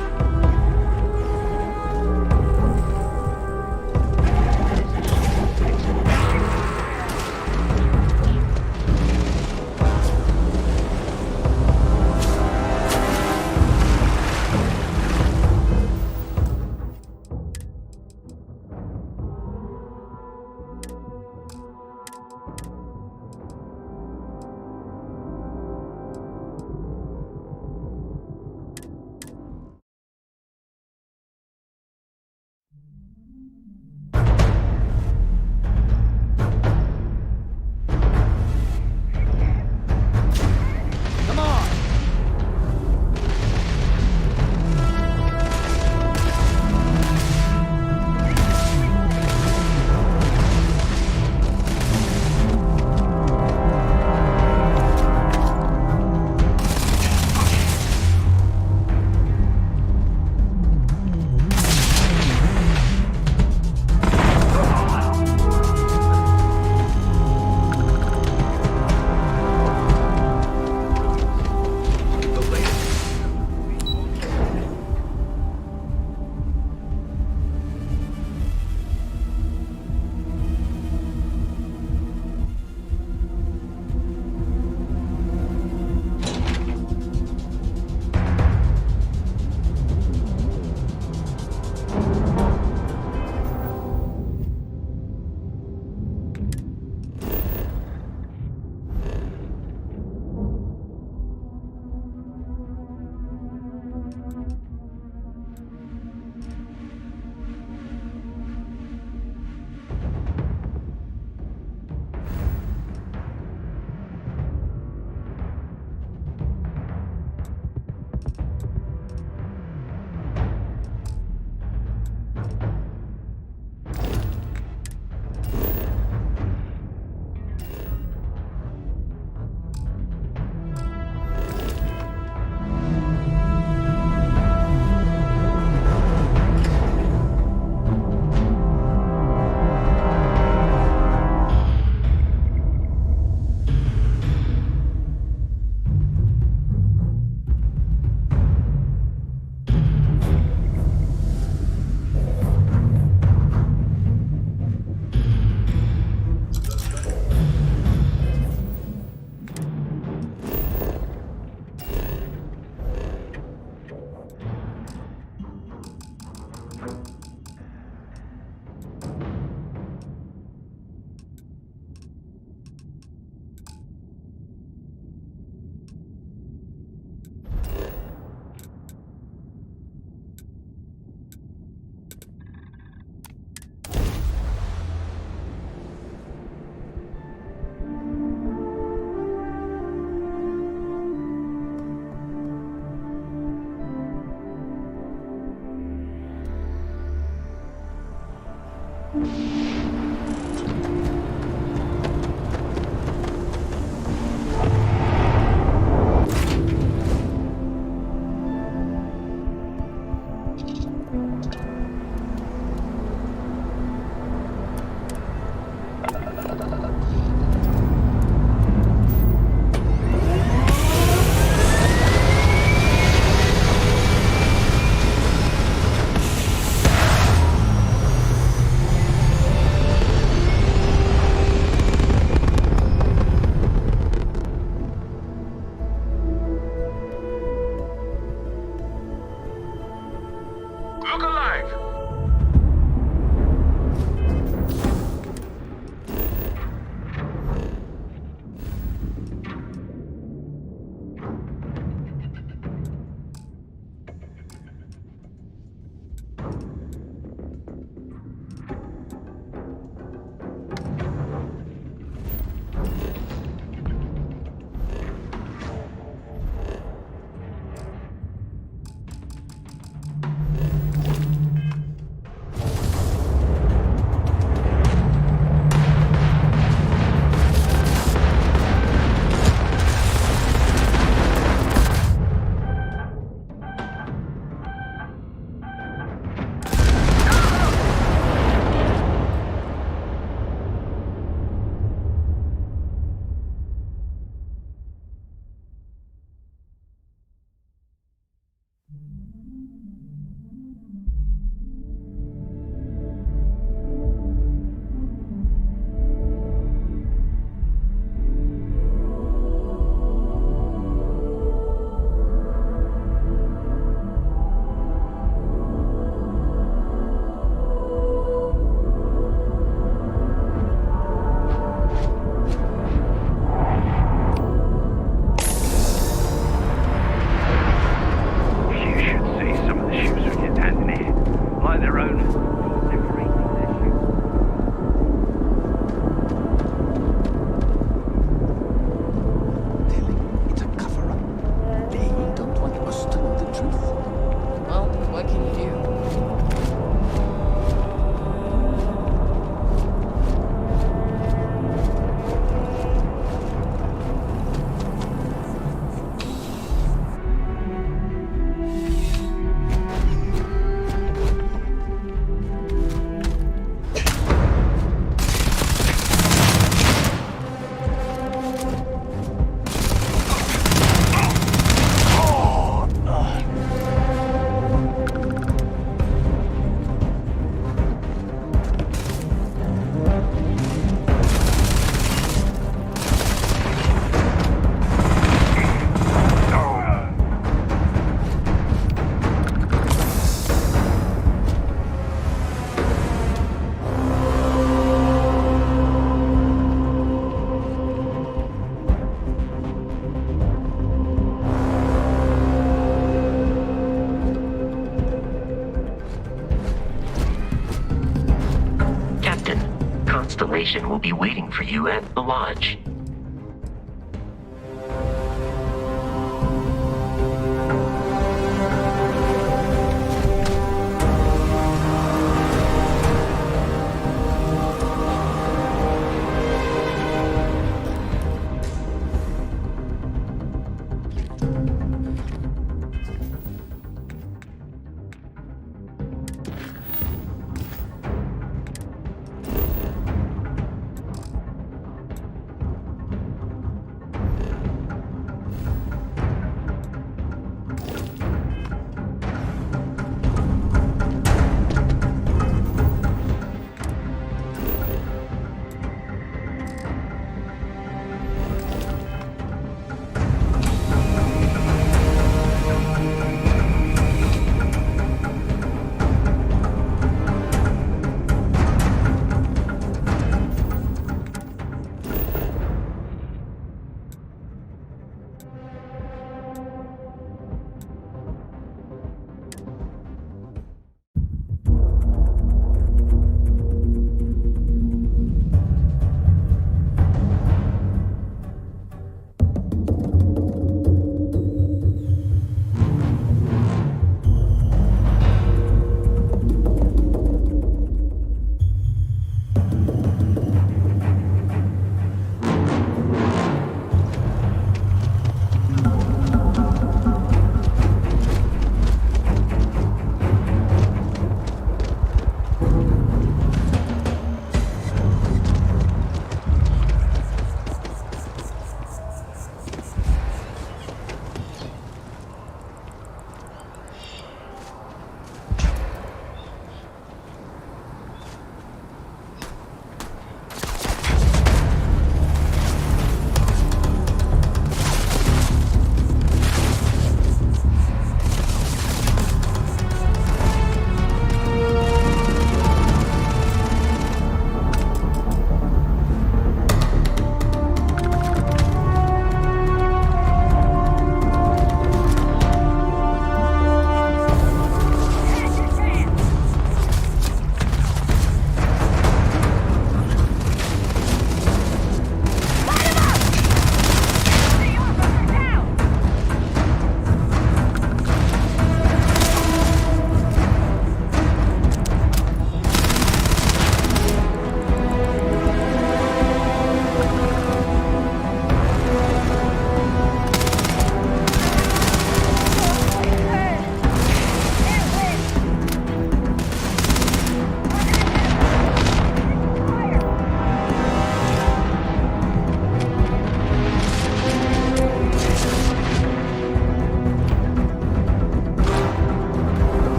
information will be waiting for you at the lodge.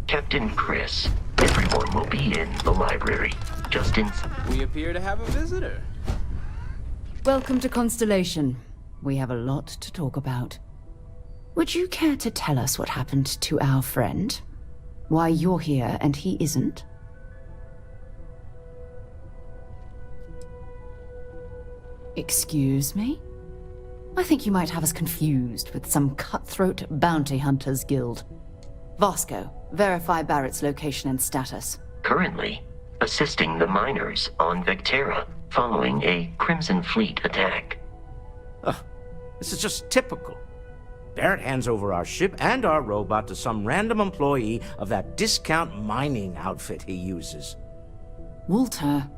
Captain Chris, everyone will be in the library. Just in...
We appear to have a visitor.
Welcome to Constellation. We have a lot to talk about. Would you care to tell us what happened to our friend? Why you're here and he isn't? Excuse me? I think you might have us confused with some cutthroat bounty hunters guild. Vasco, verify Barrett's location and status.
Currently, assisting the miners on Vectera following a Crimson Fleet attack.
This is just typical. Barrett hands over our ship and our robot to some random employee of that discount mining outfit he uses. Walter.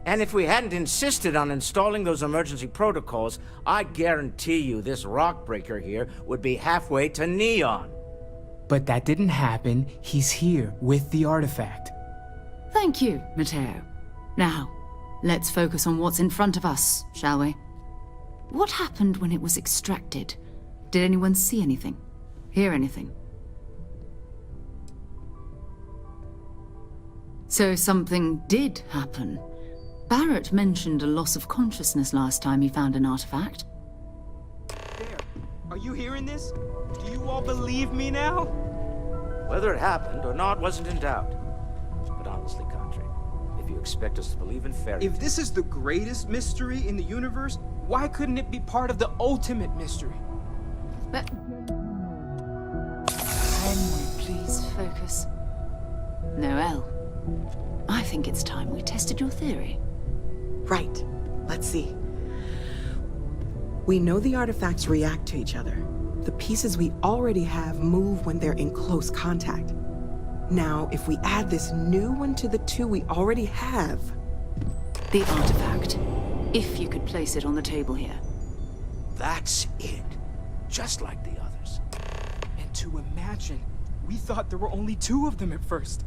And if we hadn't insisted on installing those emergency protocols, I guarantee you this rock breaker here would be halfway to Neon.
But that didn't happen. He's here with the artifact.
Thank you, Matteo. Now, let's focus on what's in front of us, shall we? What happened when it was extracted? Did anyone see anything? Hear anything? So something did happen. Barrett mentioned a loss of consciousness last time he found an artifact.
There. Are you hearing this? Do you all believe me now?
Whether it happened or not wasn't in doubt. But honestly, Country, if you expect us to believe in fairy
If this is the greatest mystery in the universe, why couldn't it be part of the ultimate mystery?
But... Can we please focus? Noel, I think it's time we tested your theory.
Right. Let's see. We know the artifacts react to each other. The pieces we already have move when they're in close contact. Now, if we add this new one to the two we already have...
The artifact. If you could place it on the table here.
That's it. Just like the others. And to imagine, we thought there were only 2 of them at first.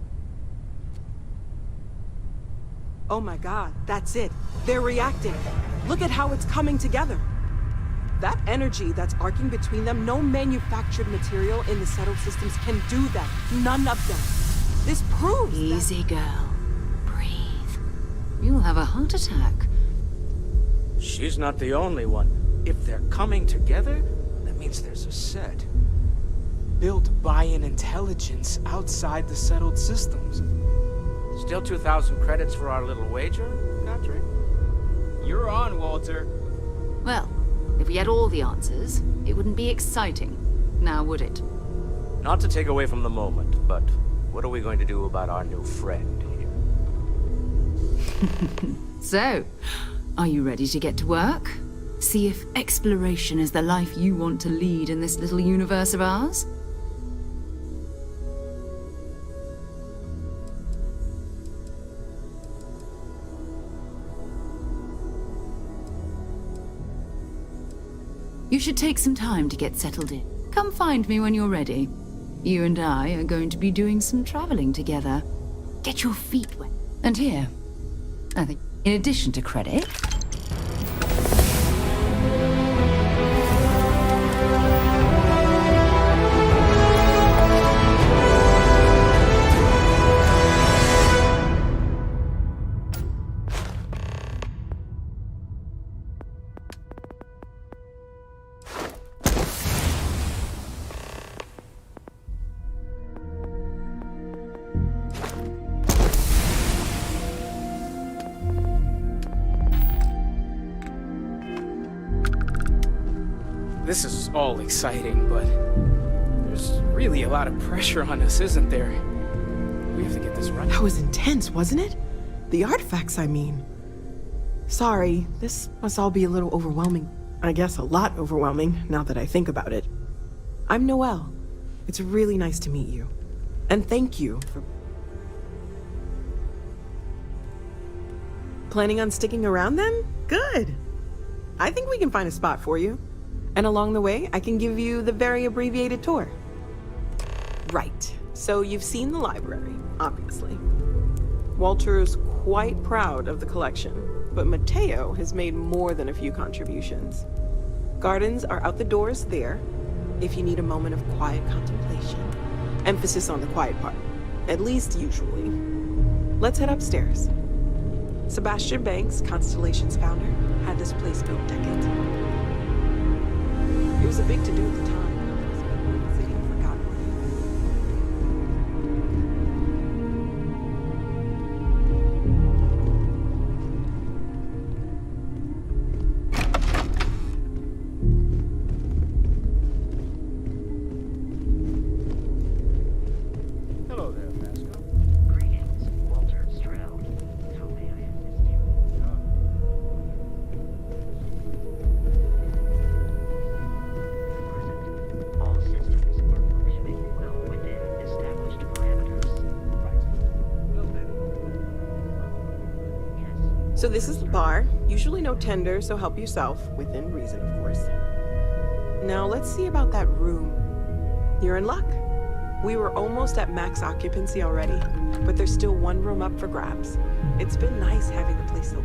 Oh my god, that's it. They're reacting. Look at how it's coming together. That energy that's arcing between them, no manufactured material in the settled systems can do that. None of them. This proves
Easy, girl. Breathe. You'll have a heart attack.
She's not the only one. If they're coming together, that means there's a set.
Built by an intelligence outside the settled systems.
Still 2,000 credits for our little wager, Country?
You're on, Walter.
Well, if we had all the answers, it wouldn't be exciting. Now, would it?
Not to take away from the moment, but what are we going to do about our new friend here?
So, are you ready to get to work? See if exploration is the life you want to lead in this little universe of ours? You should take some time to get settled in. Come find me when you're ready. You and I are going to be doing some traveling together. Get your feet wet. And here, I think, in addition to credit...
This is all exciting, but there's really a lot of pressure on us, isn't there? We have to get this right.
That was intense, wasn't it? The artifacts, I mean. Sorry, this must all be a little overwhelming. I guess a lot overwhelming, now that I think about it. I'm Noelle. It's really nice to meet you. And thank you for... Planning on sticking around then? Good. I think we can find a spot for you. And along the way, I can give you the very abbreviated tour. Right. So you've seen the library, obviously. Walter's quite proud of the collection, but Mateo has made more than a few contributions. Gardens are out the doors there, if you need a moment of quiet contemplation. Emphasis on the quiet part, at least usually. Let's head upstairs. Sebastian Banks, Constellation's founder, had this place built decades ago. It was a big to-do at the time. City forgot.
Hello there, Vasco. Greetings, Walter Stroud. How may I assist you? All systems are functioning well within established parameters.
So this is the bar. Usually no tender, so help yourself. Within reason, of course. Now let's see about that room. You're in luck. We were almost at max occupancy already, but there's still one room up for grabs. It's been nice having the place so full.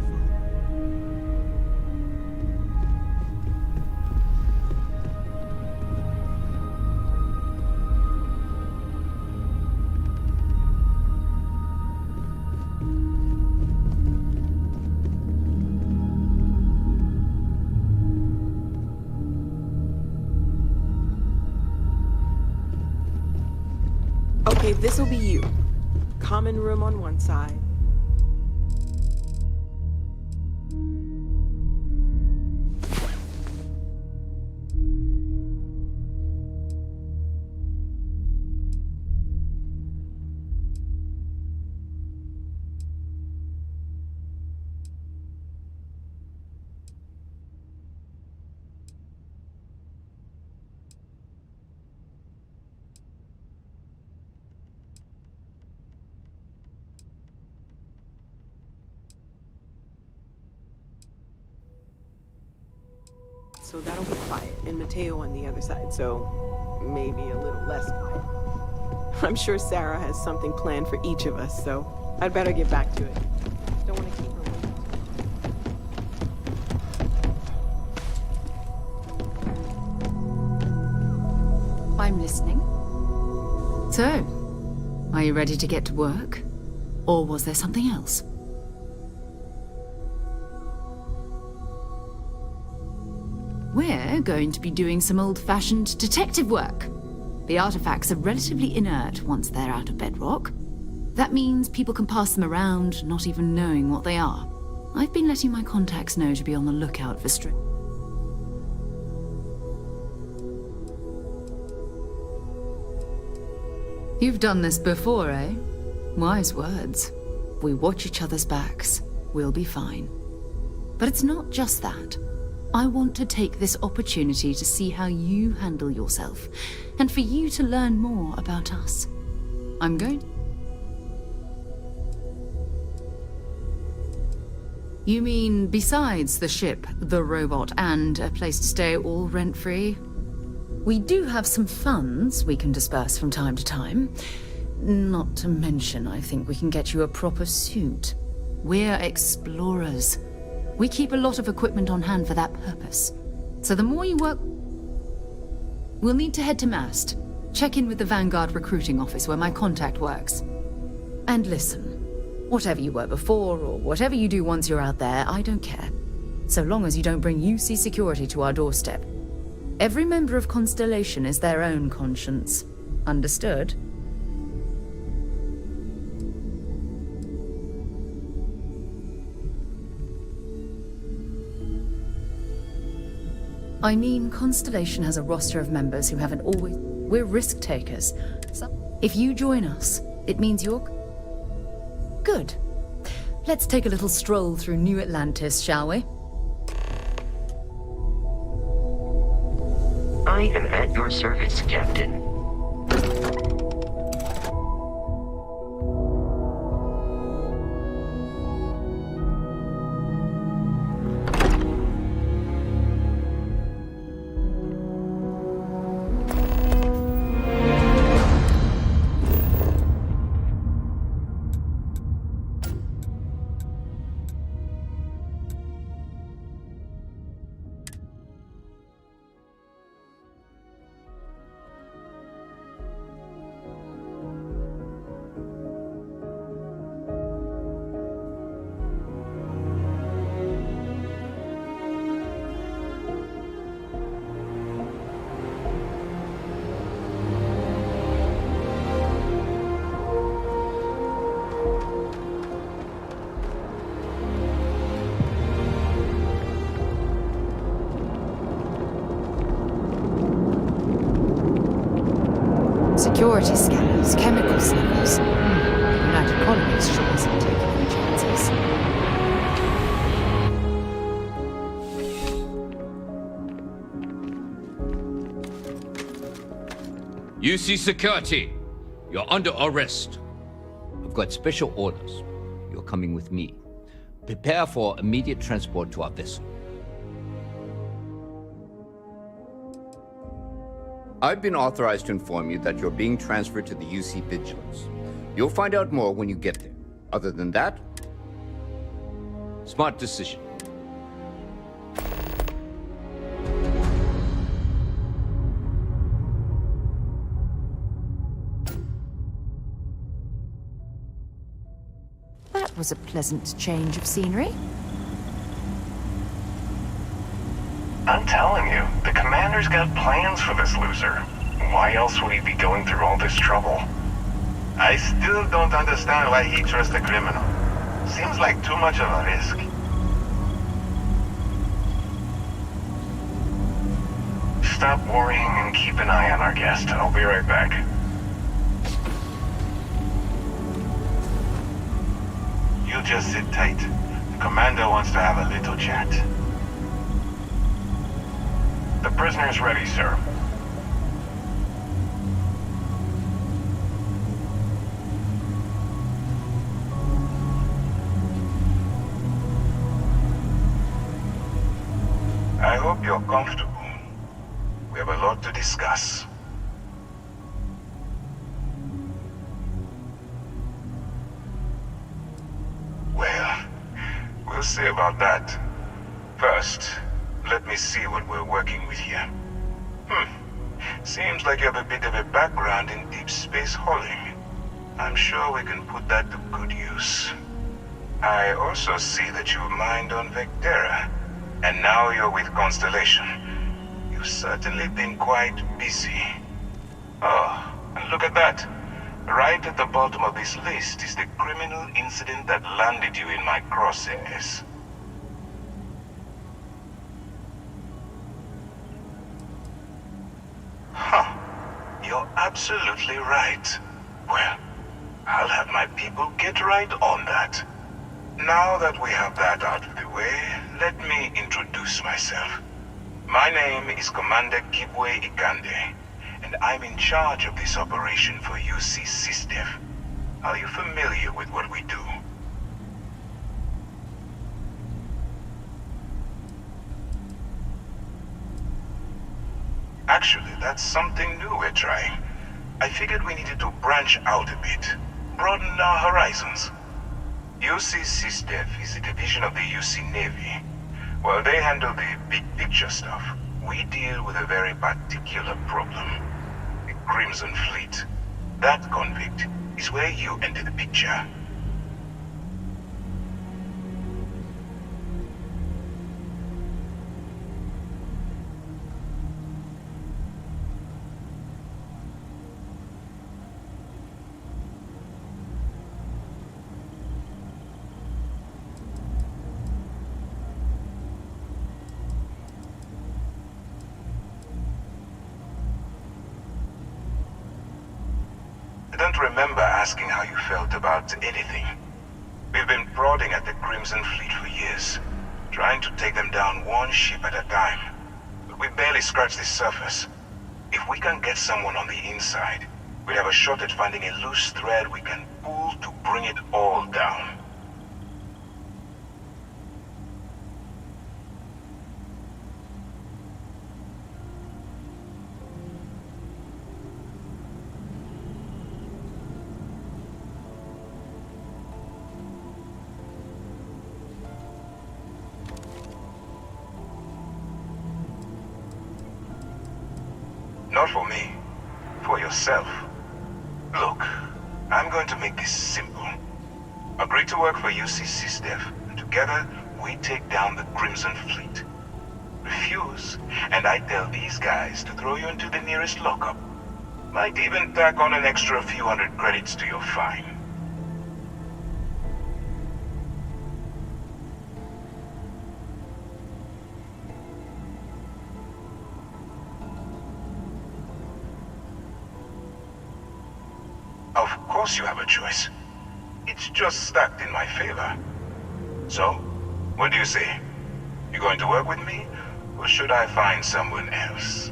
Okay, this'll be you. Common room on one side. So that'll be quiet, and Mateo on the other side, so maybe a little less quiet. I'm sure Sarah has something planned for each of us, so I'd better get back to it. Don't want to keep her waiting.
I'm listening. So, are you ready to get to work? Or was there something else? We're going to be doing some old-fashioned detective work. The artifacts are relatively inert once they're out of bedrock. That means people can pass them around, not even knowing what they are. I've been letting my contacts know to be on the lookout for You've done this before, eh? Wise words. If we watch each other's backs, we'll be fine. But it's not just that. I want to take this opportunity to see how you handle yourself, and for you to learn more about us. I'm going... You mean besides the ship, the robot, and a place to stay all rent-free? We do have some funds we can disperse from time to time. Not to mention, I think we can get you a proper suit. We're explorers. We keep a lot of equipment on hand for that purpose. So the more you work... We'll need to head to Mast. Check in with the Vanguard recruiting office where my contact works. And listen, whatever you were before, or whatever you do once you're out there, I don't care. So long as you don't bring UC security to our doorstep. Every member of Constellation is their own conscience. Understood? I mean, Constellation has a roster of members who haven't always... We're risk takers. So if you join us, it means you're... Good. Let's take a little stroll through New Atlantis, shall we?
I am at your service, Captain.
Security scanners, chemical sniffers. The United Colonies sure isn't taking any chances.
UC Security, you're under arrest.
I've got special orders. You're coming with me. Prepare for immediate transport to our vessel. I've been authorized to inform you that you're being transferred to the UC Vigilance. You'll find out more when you get there. Other than that, smart decision.
That was a pleasant change of scenery.
I'm telling you, the commander's got plans for this loser. Why else would he be going through all this trouble? I still don't understand why he trusts a criminal. Seems like too much of a risk. Stop worrying and keep an eye on our guest. I'll be right back. You just sit tight. The commander wants to have a little chat. The prisoner's ready, sir. I hope you're comfortable. We have a lot to discuss. Well, we'll see about that. First, let me see what we're working with here. Seems like you have a bit of a background in deep space hauling. I'm sure we can put that to good use. I also see that you mined on Vectera, and now you're with Constellation. You've certainly been quite busy. Oh, and look at that. Right at the bottom of this list is the criminal incident that landed you in my crosshairs. Huh. You're absolutely right. Well, I'll have my people get right on that. Now that we have that out of the way, let me introduce myself. My name is Commander Kibwe Ikande, and I'm in charge of this operation for UC SysDef. Are you familiar with what we do? Actually, that's something new we're trying. I figured we needed to branch out a bit, broaden our horizons. UC SysDef is a division of the UC Navy. While they handle the big picture stuff, we deal with a very particular problem. The Crimson Fleet. That convict is where you enter the picture. I don't remember asking how you felt about anything. We've been prodding at the Crimson Fleet for years, trying to take them down one ship at a time. But we barely scratched the surface. If we can get someone on the inside, we'd have a shot at finding a loose thread we can pull to bring it all down. Not for me. For yourself. Look, I'm going to make this simple. Agree to work for UC SysDef, and together we take down the Crimson Fleet. Refuse, and I tell these guys to throw you into the nearest lockup. Might even tack on an extra few hundred credits to your fine. Of course you have a choice. It's just stacked in my favor. So, what do you say? You going to work with me, or should I find someone else?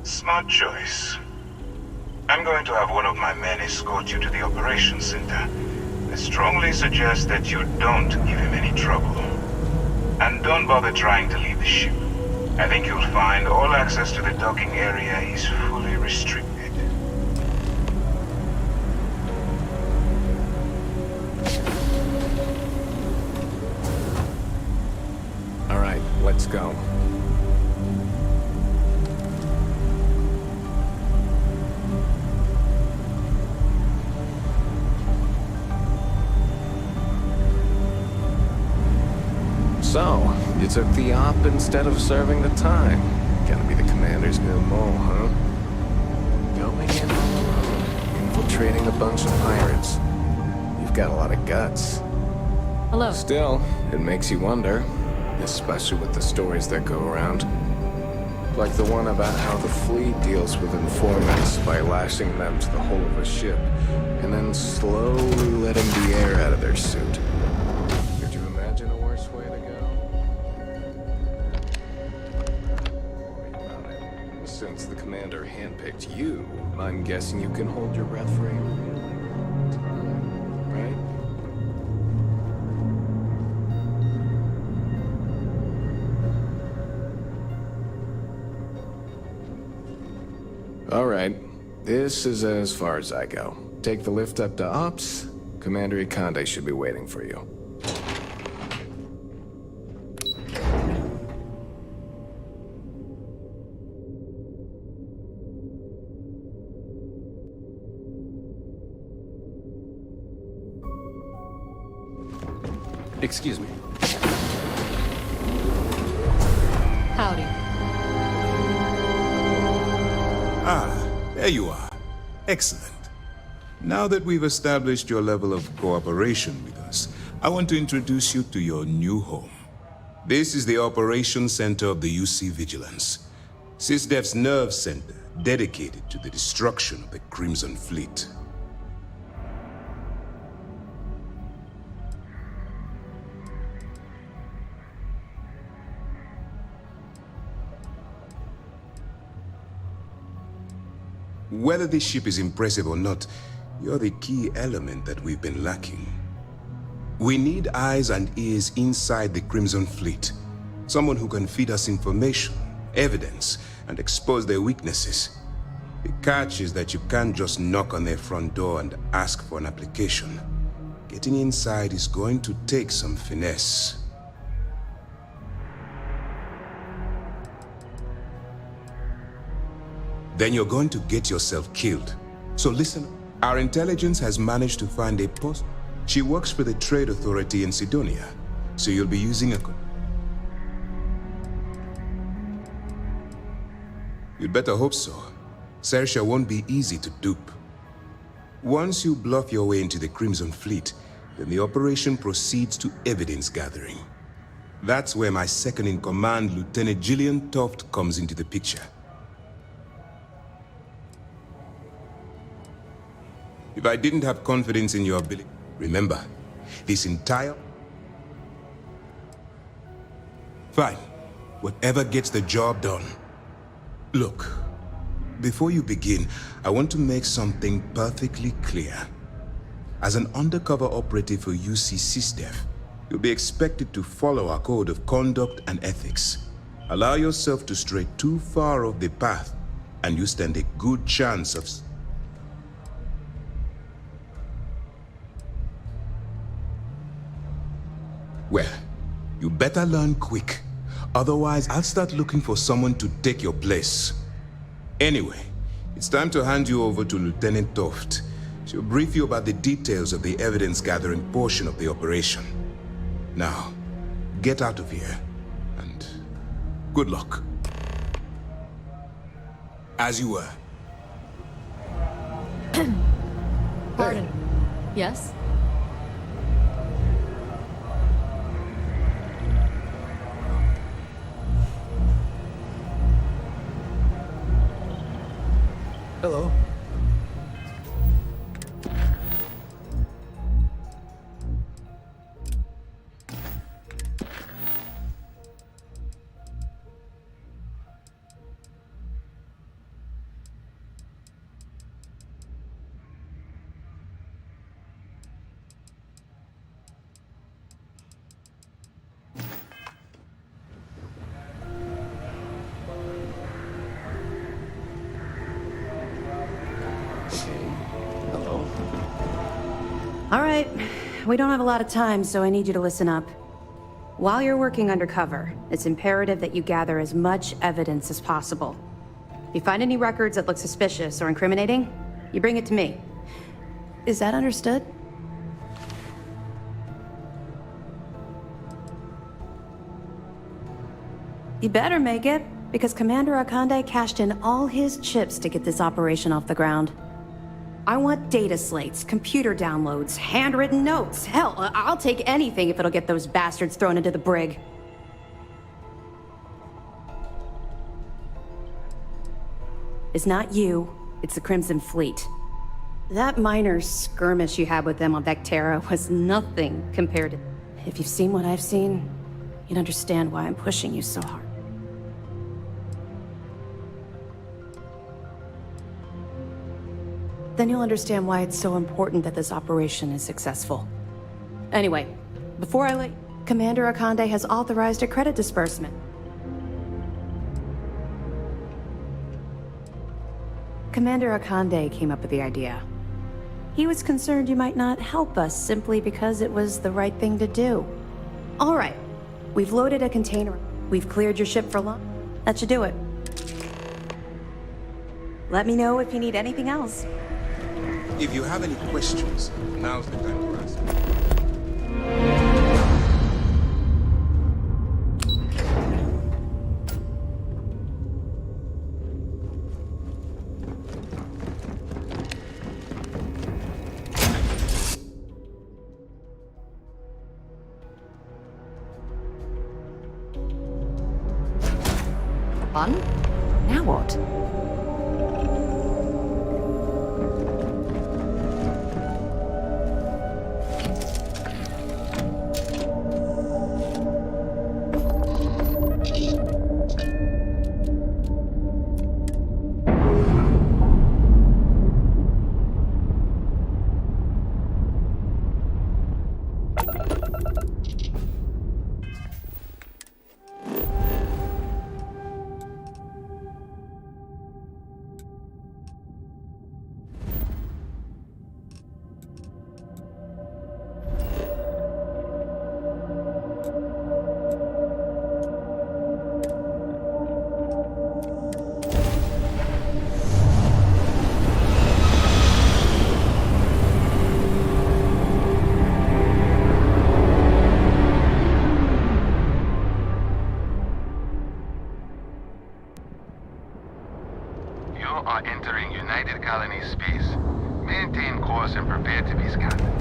Smart choice. I'm going to have one of my men escort you to the operations center.
strongly suggest that you don't give him any trouble. And don't bother trying to leave the ship. I think you'll find all access to the docking area is fully restricted.
All right, let's go. So, you took the op instead of serving the time. Gonna be the commander's new mole, huh? Going in all alone, infiltrating a bunch of pirates. You've got a lot of guts.
Hello.
Still, it makes you wonder, especially with the stories that go around. Like the one about how the fleet deals with informants by lashing them to the hull of a ship, and then slowly letting the air out of their suit. Could you imagine a worse way to go? Worry about it. Since the commander handpicked you, I'm guessing you can hold your breath for a really long time, right? All right, this is as far as I go. Take the lift up to Ops. Commander Ikande should be waiting for you.
Excuse me.
Howdy.
Ah, there you are. Excellent. Now that we've established your level of cooperation with us, I want to introduce you to your new home. This is the Operations Center of the UC Vigilance, SysDef's nerve center dedicated to the destruction of the Crimson Fleet. Whether this ship is impressive or not, you're the key element that we've been lacking. We need eyes and ears inside the Crimson Fleet. Someone who can feed us information, evidence, and expose their weaknesses. The catch is that you can't just knock on their front door and ask for an application. Getting inside is going to take some finesse. Then you're going to get yourself killed. So listen, our intelligence has managed to find a post. She works for the Trade Authority in Sidonia, so you'll be using a... You'd better hope so. Sersha won't be easy to dupe. Once you bluff your way into the Crimson Fleet, then the operation proceeds to evidence gathering. That's where my second-in-command, Lieutenant Gillian Toft, comes into the picture. If I didn't have confidence in your ability, remember, this entire... Fine. Whatever gets the job done. Look, before you begin, I want to make something perfectly clear. As an undercover operative for UC SysDef, you'll be expected to follow our code of conduct and ethics. Allow yourself to stray too far off the path, and you stand a good chance of... Well, you better learn quick. Otherwise, I'll start looking for someone to take your place. Anyway, it's time to hand you over to Lieutenant Toft. She'll brief you about the details of the evidence-gathering portion of the operation. Now, get out of here, and good luck. As you were.
Pardon. Yes?
Hello.
All right, we don't have a lot of time, so I need you to listen up. While you're working undercover, it's imperative that you gather as much evidence as possible. If you find any records that look suspicious or incriminating, you bring it to me. Is that understood? You better make it, because Commander Akande cashed in all his chips to get this operation off the ground. I want data slates, computer downloads, handwritten notes. Hell, I'll take anything if it'll get those bastards thrown into the brig. It's not you, it's the Crimson Fleet. That minor skirmish you had with them on Vectera was nothing compared to... If you've seen what I've seen, you'd understand why I'm pushing you so hard. Then you'll understand why it's so important that this operation is successful. Anyway, before I let... Commander Akande has authorized a credit disbursement. Commander Akande came up with the idea. He was concerned you might not help us simply because it was the right thing to do. All right, we've loaded a container. We've cleared your ship for launch. That should do it. Let me know if you need anything else.
If you have any questions, now's the time to ask.
Fun? Now what?
are entering United Colony space. Maintain course and prepare to be scanned.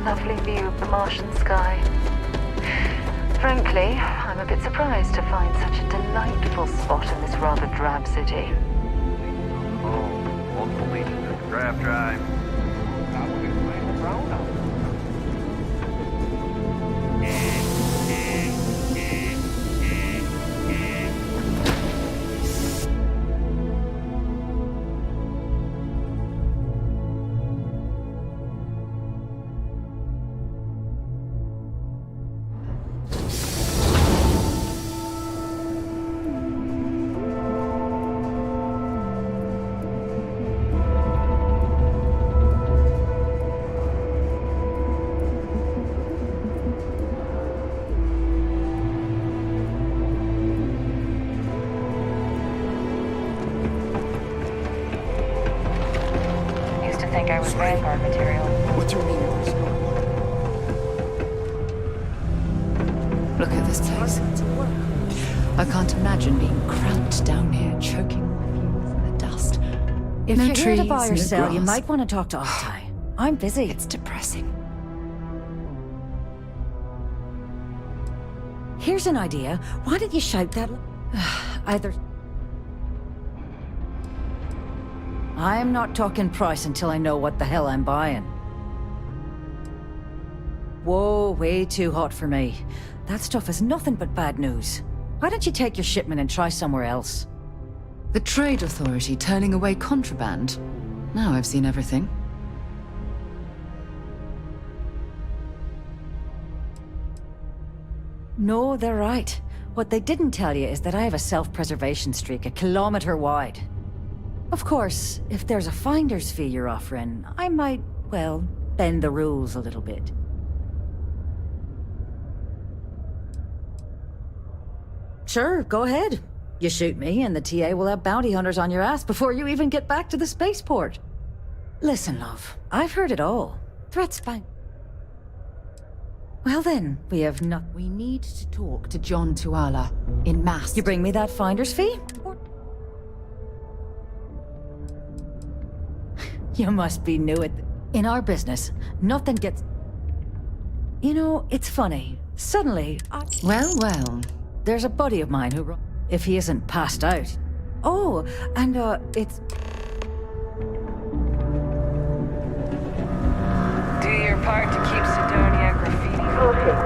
lovely view of the Martian sky. Frankly, I'm a bit surprised to find such a delightful spot in this rather drab city.
Oh, multiple legions at the grab drive.
I was Vanguard material.
What's your name?
Look at this place. I can't imagine being cramped down here, choking on the fumes and the dust.
If
No
you're here to
trees,
buy or
no
sell, you
grass.
might want to talk to Octai. I'm busy.
It's depressing.
Here's an idea. Why don't you shout that? Either. I'm not talking price until I know what the hell I'm buying. Whoa, way too hot for me. That stuff is nothing but bad news. Why don't you take your shipment and try somewhere else?
The Trade Authority turning away contraband. Now I've seen everything.
No, they're right. What they didn't tell you is that I have a self-preservation streak 1 kilometer wide. Of course, if there's a finder's fee you're offering, I might, well, bend the rules a little bit. Sure, go ahead. You shoot me, and the TA will have bounty hunters on your ass before you even get back to the spaceport. Listen, love, I've heard it all. Threats bang. Well then, we have not.
We need to talk to John Tuala in mass.
You bring me that finder's fee? You must be new at... In our business, nothing gets... You know, it's funny. Suddenly,
Well.
There's a buddy of mine who... If he isn't passed out. Oh, and, it's...
Do your part to keep Sidonia graffiti.
Caution.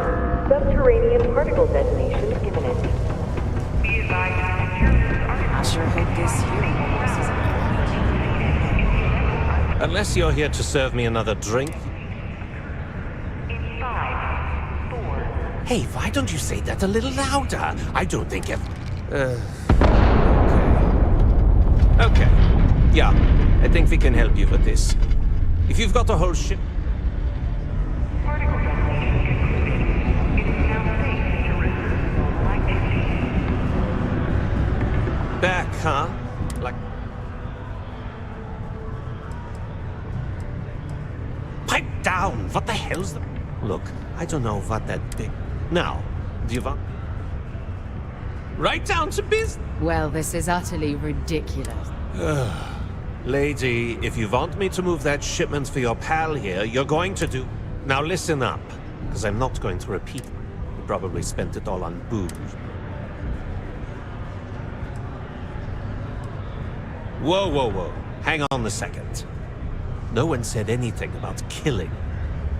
Subterranean particle detonation imminent.
I sure hope this here
Unless you're here to serve me another drink. Hey, why don't you say that a little louder? I don't think it... Okay. Yeah, I think we can help you with this. If you've got a whole ship... Back, huh? Like... Pipe down! What the hell's the... Look, I don't know what that big... Now, do you want... Right down to business!
Well, this is utterly ridiculous.
Lady, if you want me to move that shipment for your pal here, you're going to do... Now listen up, because I'm not going to repeat. You probably spent it all on booze. Whoa. Hang on a second. No one said anything about killing.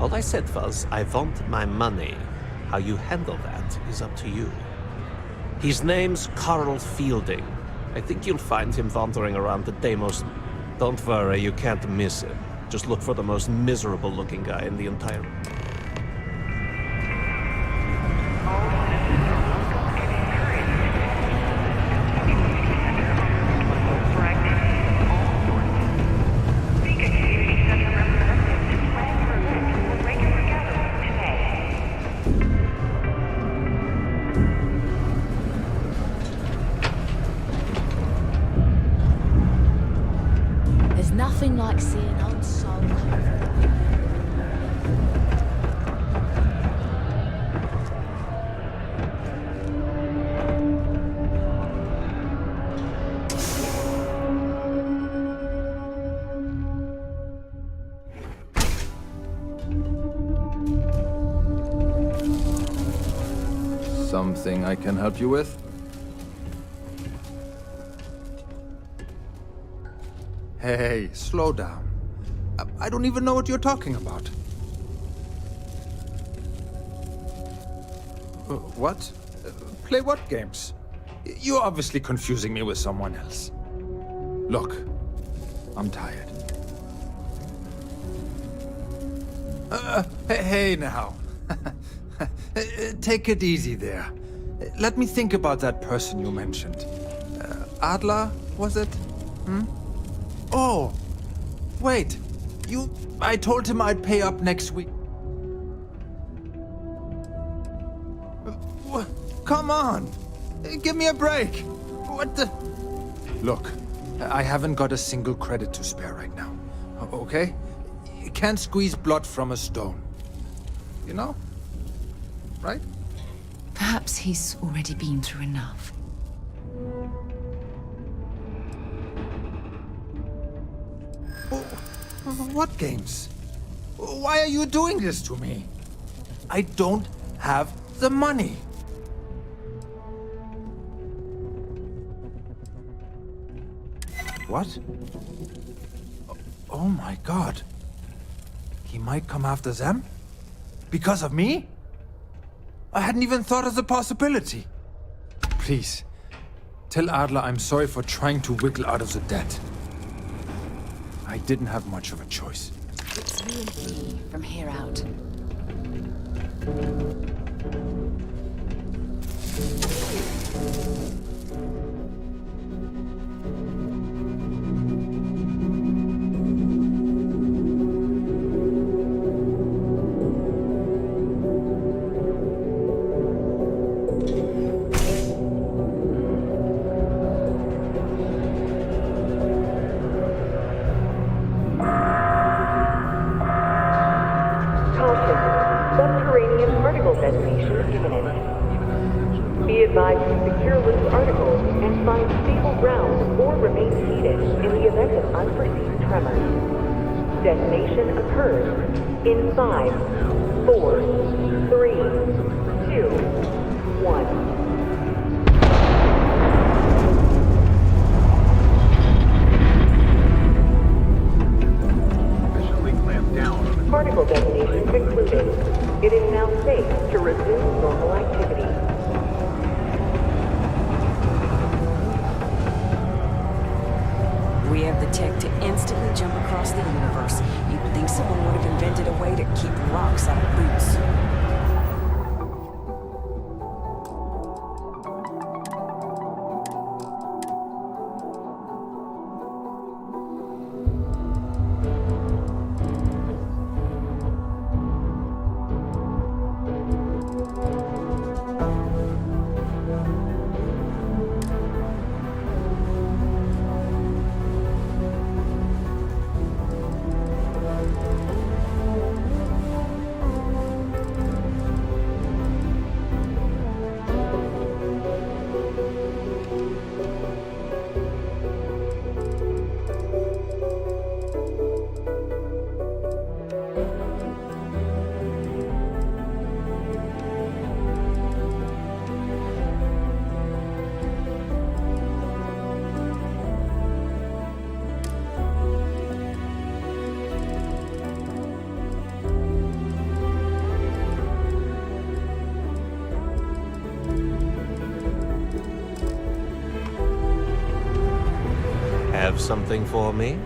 All I said was, I want my money. How you handle that is up to you. His name's Carl Fielding. I think you'll find him wandering around the Deimos. Don't worry, you can't miss him. Just look for the most miserable-looking guy in the entire...
There's nothing like seeing old soul come.
Something I can help you with? Hey, slow down. I don't even know what you're talking about. What? Play what games? You're obviously confusing me with someone else. Look, I'm tired. Hey now. Take it easy there. Let me think about that person you mentioned. Adler, was it? Oh, wait. I told him I'd pay up next week. Come on. Give me a break. What the? Look, I haven't got a single credit to spare right now. Okay? You can't squeeze blood from a stone. You know? Right?
Perhaps he's already been through enough.
What games? Why are you doing this to me? I don't have the money. What? Oh my god. He might come after them? Because of me? I hadn't even thought of the possibility. Please, tell Adler I'm sorry for trying to wiggle out of the debt. I didn't have much of a choice.
It's me and he from here out.
Detonation occurs in 5, 4, 3, 2, 1. Particle detonation concluded. It is now safe to resume normal activity.
We have the tech to instantly jump across the universe. You'd think someone would have invented a way to keep rocks out of boots.
Have something for me?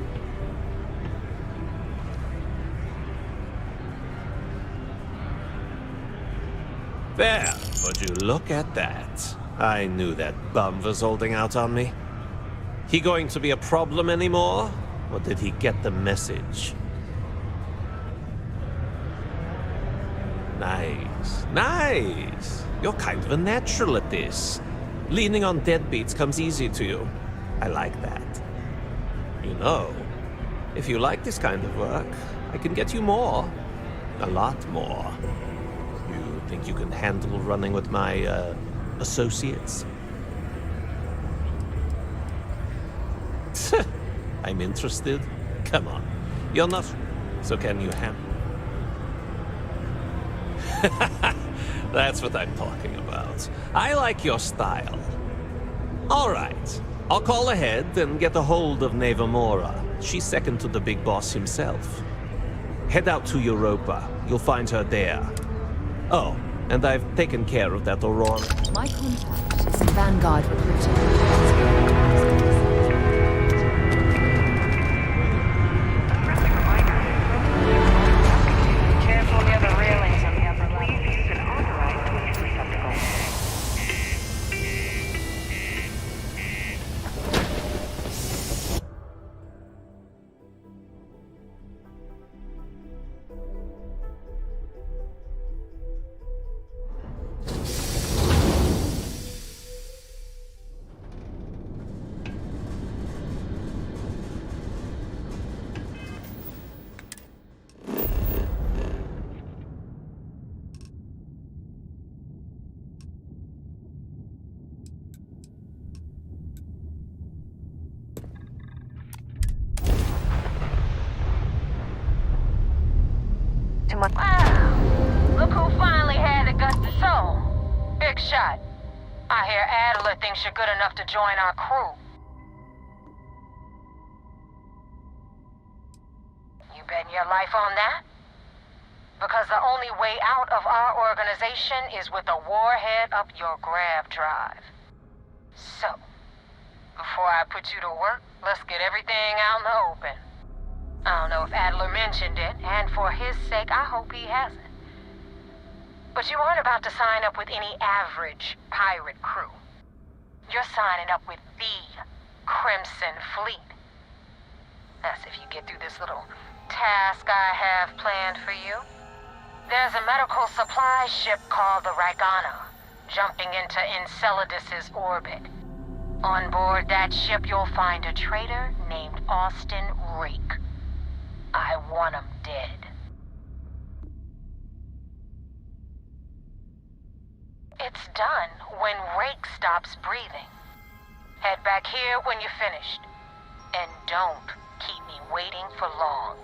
There, would you look at that? I knew that bum was holding out on me. He going to be a problem anymore? Or did he get the message? Nice, nice. You're kind of a natural at this. Leaning on deadbeats comes easy to you. I like that. You know, if you like this kind of work, I can get you more. A lot more. You think you can handle running with my, associates? I'm interested. Come on. You're not... So can you handle... That's what I'm talking about. I like your style. All right. I'll call ahead and get a hold of Nevamora. She's second to the big boss himself. Head out to Europa. You'll find her there. Oh, and I've taken care of that Aurora.
My contact is in Vanguard recruiting.
Careful near the railings on the upper level. Please use an authorized waste receptacle.
Wow! Look who finally had the guts to soul. Big shot. I hear Adler thinks you're good enough to join our crew. You betting your life on that? Because the only way out of our organization is with a warhead up your grav drive. So, before I put you to work, let's get everything out in the open. I don't know if Adler mentioned it, and for his sake, I hope he hasn't. But you aren't about to sign up with any average pirate crew. You're signing up with the Crimson Fleet. That's if you get through this little task I have planned for you. There's a medical supply ship called the Ragana, jumping into Enceladus's orbit. On board that ship, you'll find a traitor named Austin Rake. I want him dead. It's done when Rake stops breathing. Head back here when you're finished. And don't keep me waiting for long.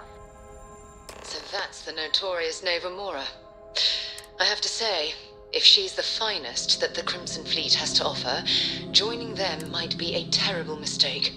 So that's the notorious Nevamora. I have to say, if she's the finest that the Crimson Fleet has to offer, joining them might be a terrible mistake.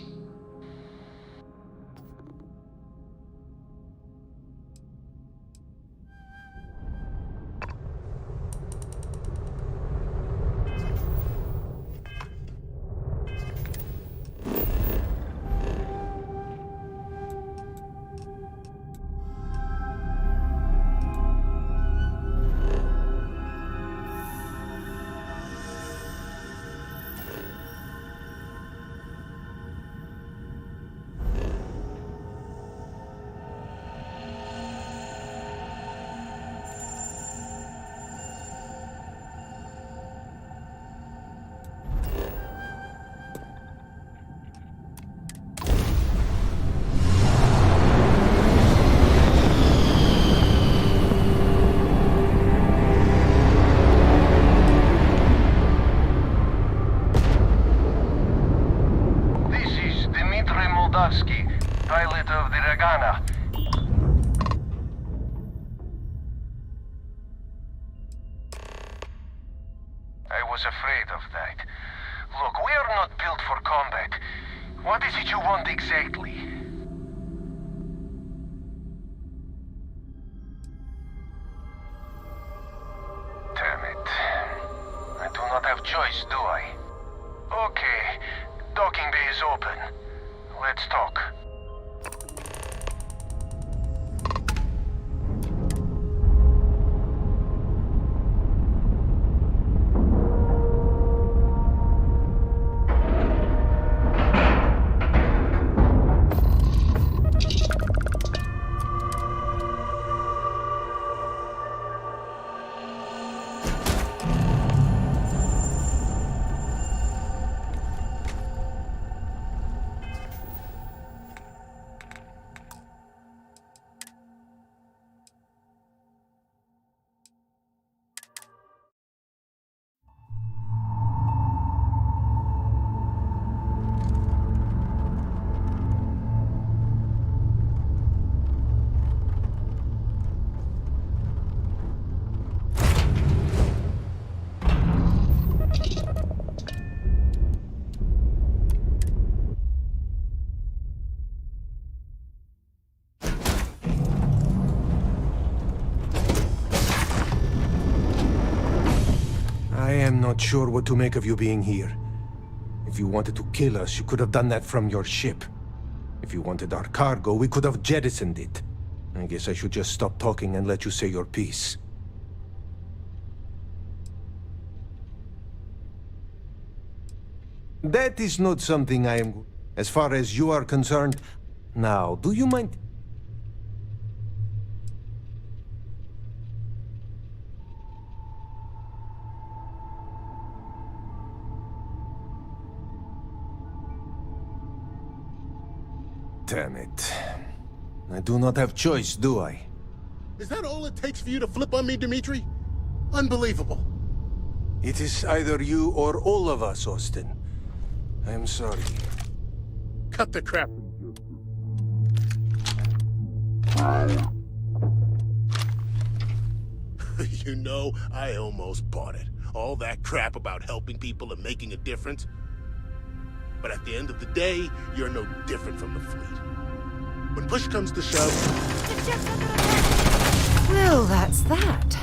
Pilot of the Ragana. I was afraid of that. Look, we are not built for combat. What is it you want exactly? Damn it. I do not have choice, do I? Okay. Docking bay is open. Let's talk.
not sure what to make of you being here. If you wanted to kill us, you could have done that from your ship. If you wanted our cargo, we could have jettisoned it. I guess I should just stop talking and let you say your piece. That is not something I am... As far as you are concerned... Now, do you mind... Damn it. I do not have choice, do I?
Is that all it takes for you to flip on me, Dimitri? Unbelievable.
It is either you or all of us, Austin. I am sorry.
Cut the crap. You know, I almost bought it. All that crap about helping people and making a difference. But at the end of the day, you're no different from the fleet. When push comes to shove...
Well, that's that.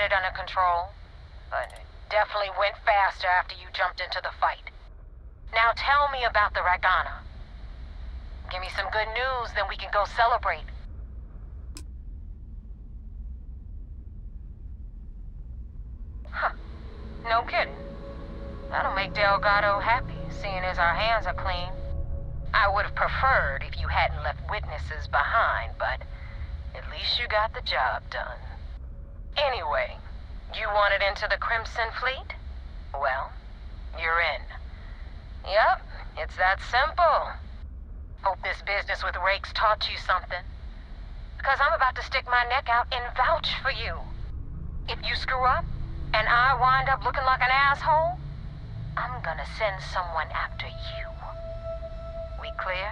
it under control, but it definitely went faster after you jumped into the fight. Now tell me about the Rakana. Give me some good news, then we can go celebrate. Huh. No kidding. That'll make Delgado happy, seeing as our hands are clean. I would have preferred if you hadn't left witnesses behind, but at least you got the job done. Anyway, you wanted into the Crimson Fleet? Well, you're in. Yep, it's that simple. Hope this business with Rakes taught you something. Because I'm about to stick my neck out and vouch for you. If you screw up, and I wind up looking like an asshole, I'm gonna send someone after you. We clear?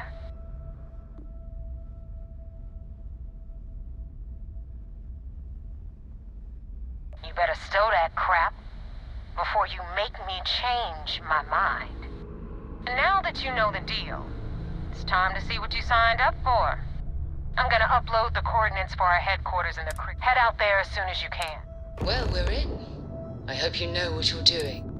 You better stow that crap before you make me change my mind. Now that you know the deal, it's time to see what you signed up for. I'm gonna upload the coordinates for our headquarters in the creek. Head out there as soon as you can.
Well, we're in. I hope you know what you're doing.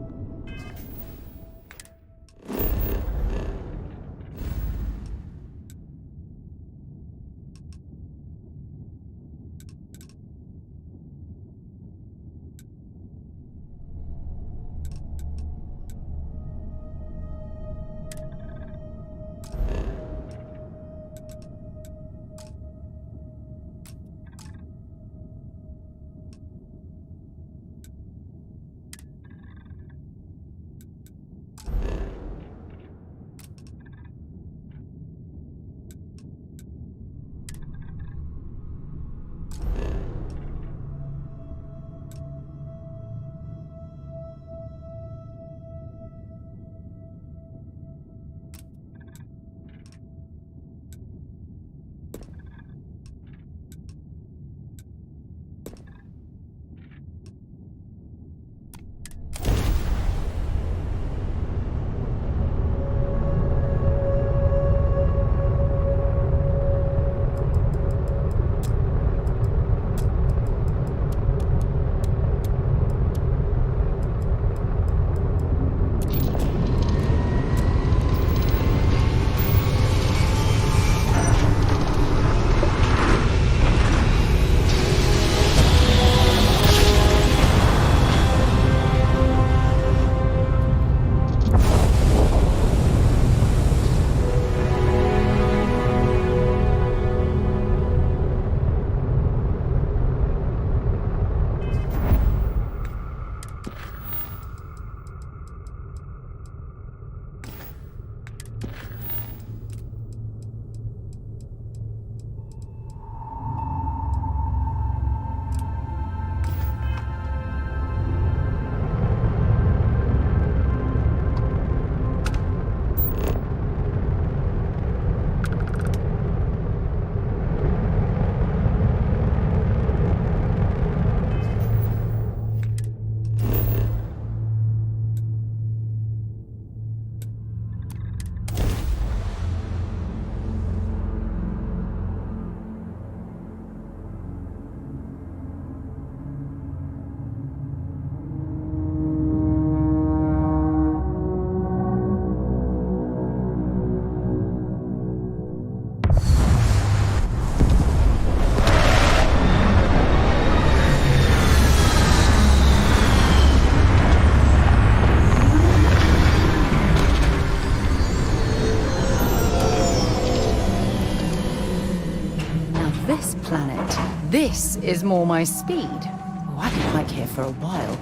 This is more my speed. Oh, I've been like here for a while.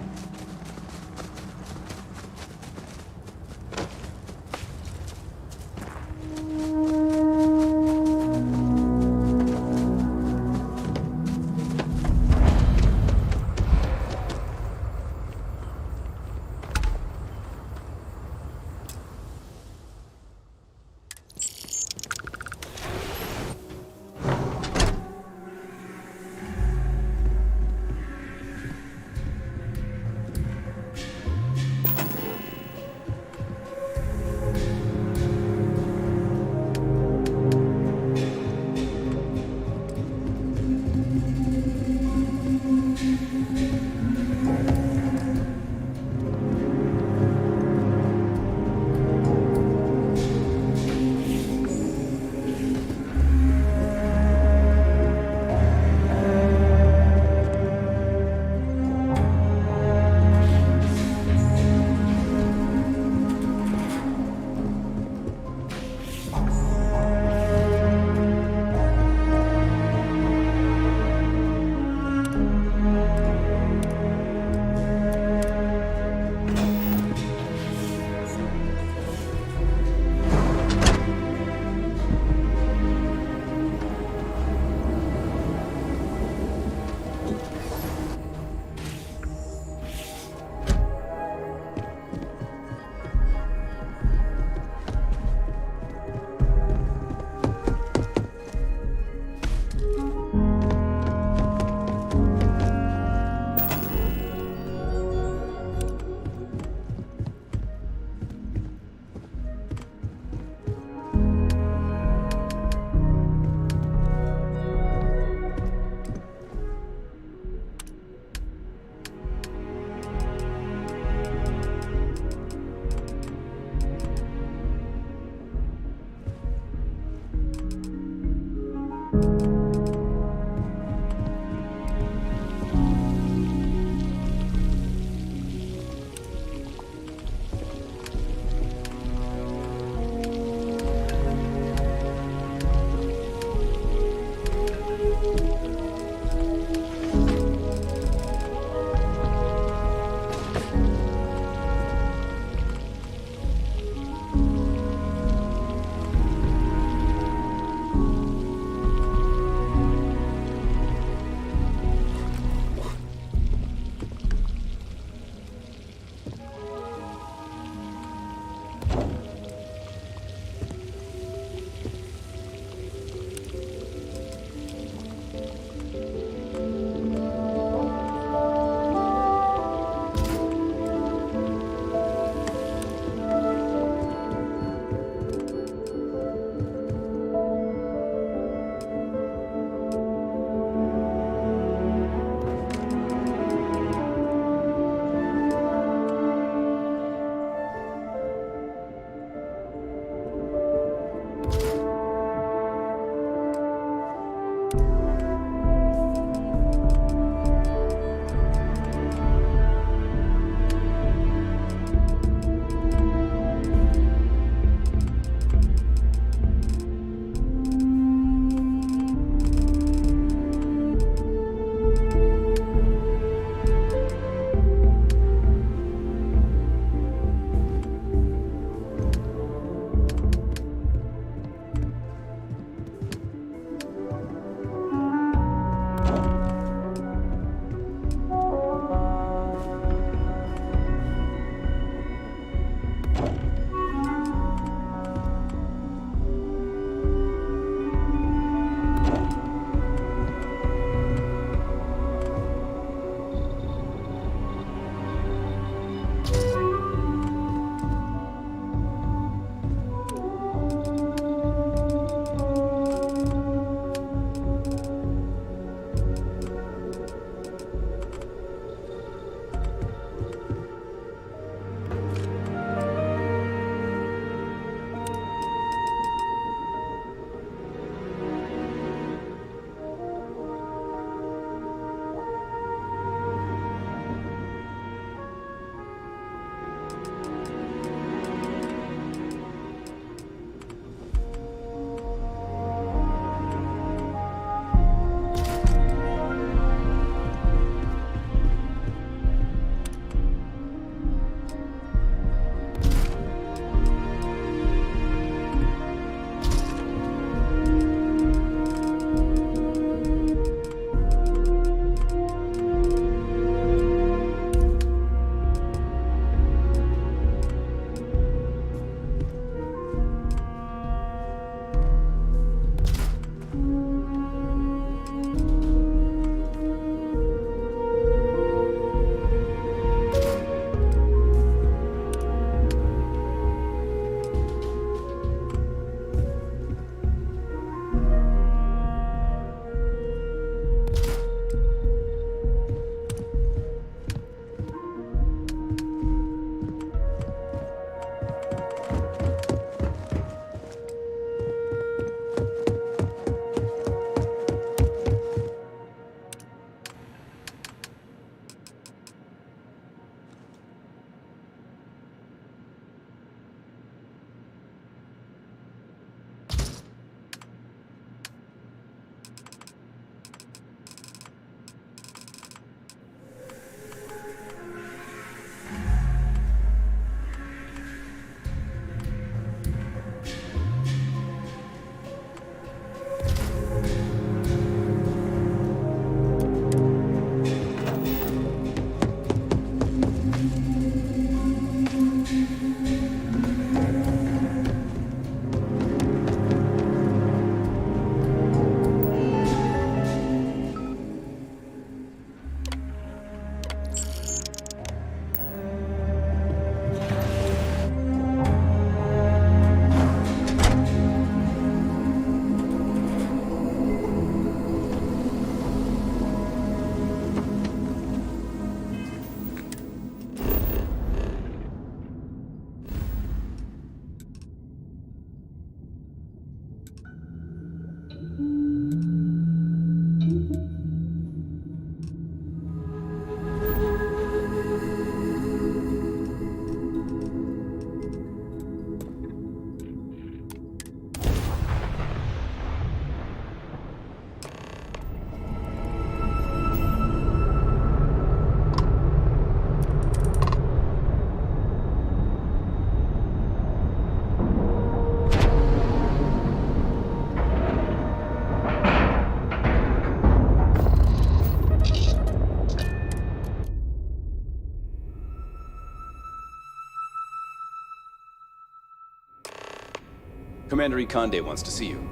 Commander Ikande wants to see you.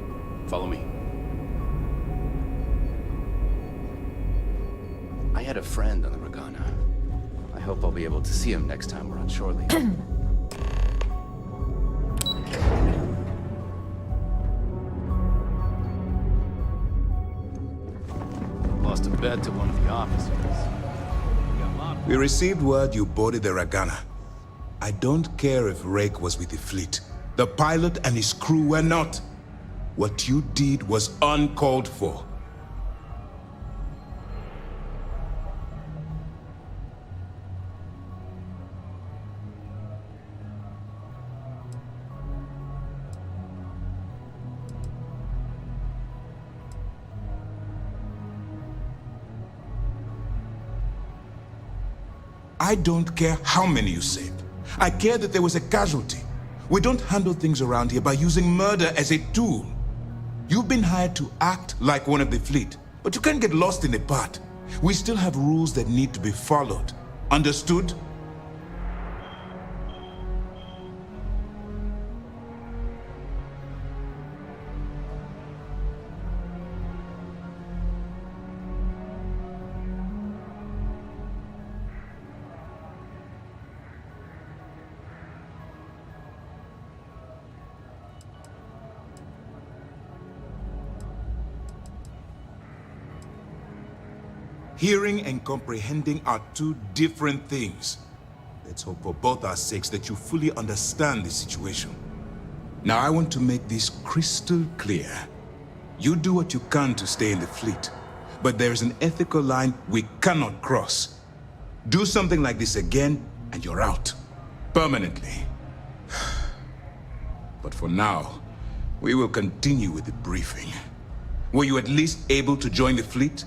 Follow me. I had a friend on the Regana. I hope I'll be able to see him next time we're on shore leave. Lost a bet to one of the officers.
We received word you boarded the Regana. I don't care if Rake was with the fleet. The pilot and his crew were not. What you did was uncalled for. I don't care how many you saved. I care that there was a casualty. We don't handle things around here by using murder as a tool. You've been hired to act like one of the fleet, but you can't get lost in the part. We still have rules that need to be followed. Understood? Hearing and comprehending are two different things. Let's hope for both our sakes that you fully understand the situation. Now I want to make this crystal clear. You do what you can to stay in the fleet, but there is an ethical line we cannot cross. Do something like this again, and you're out. Permanently. But for now, we will continue with the briefing. Were you at least able to join the fleet?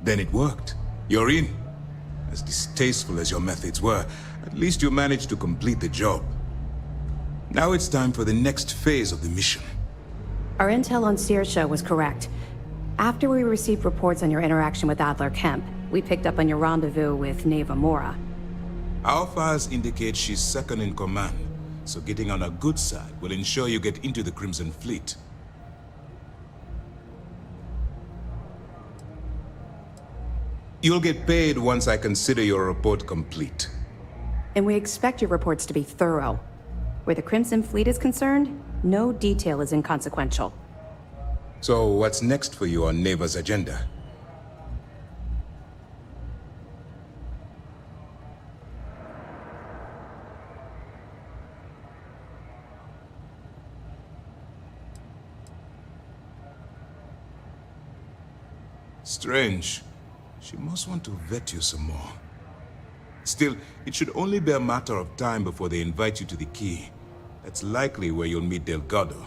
Then it worked. You're in. As distasteful as your methods were, at least you managed to complete the job. Now it's time for the next phase of the mission.
Our intel on Saoirse was correct. After we received reports on your interaction with Adler Kemp, we picked up on your rendezvous with Neva Mora.
Our files indicate she's second in command, so getting on her good side will ensure you get into the Crimson Fleet. You'll get paid once I consider your report complete.
And we expect your reports to be thorough. Where the Crimson Fleet is concerned, no detail is inconsequential.
So what's next for you on Neva's agenda? Strange. She must want to vet you some more. Still, it should only be a matter of time before they invite you to the Key. That's likely where you'll meet Delgado.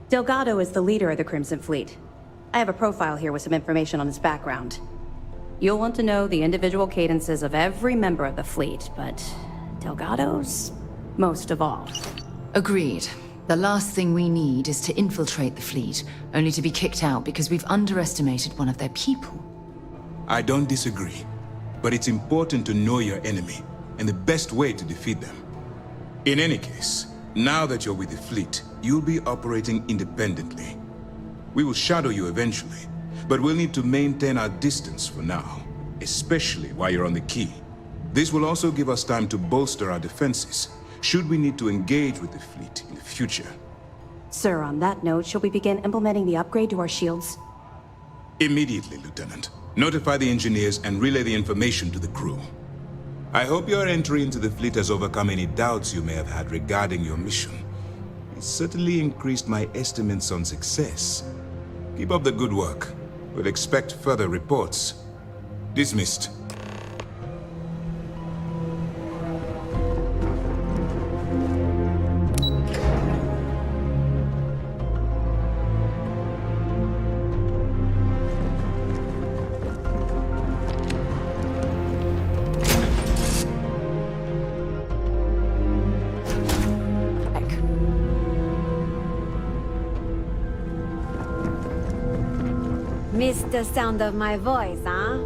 Delgado is the leader of the Crimson Fleet. I have a profile here with some information on his background. You'll want to know the individual cadences of every member of the fleet, but Delgado's most of all.
Agreed. The last thing we need is to infiltrate the fleet, only to be kicked out because we've underestimated one of their people.
I don't disagree, but it's important to know your enemy and the best way to defeat them. In any case, now that you're with the fleet, you'll be operating independently. We will shadow you eventually, but we'll need to maintain our distance for now, especially while you're on the Key. This will also give us time to bolster our defenses, should we need to engage with the fleet in the future.
Sir, on that note, shall we begin implementing the upgrade to our shields?
Immediately, Lieutenant. Notify the engineers and relay the information to the crew. I hope your entry into the fleet has overcome any doubts you may have had regarding your mission. It certainly increased my estimates on success. Keep up the good work. We'll expect further reports. Dismissed.
Missed the sound of my voice, huh?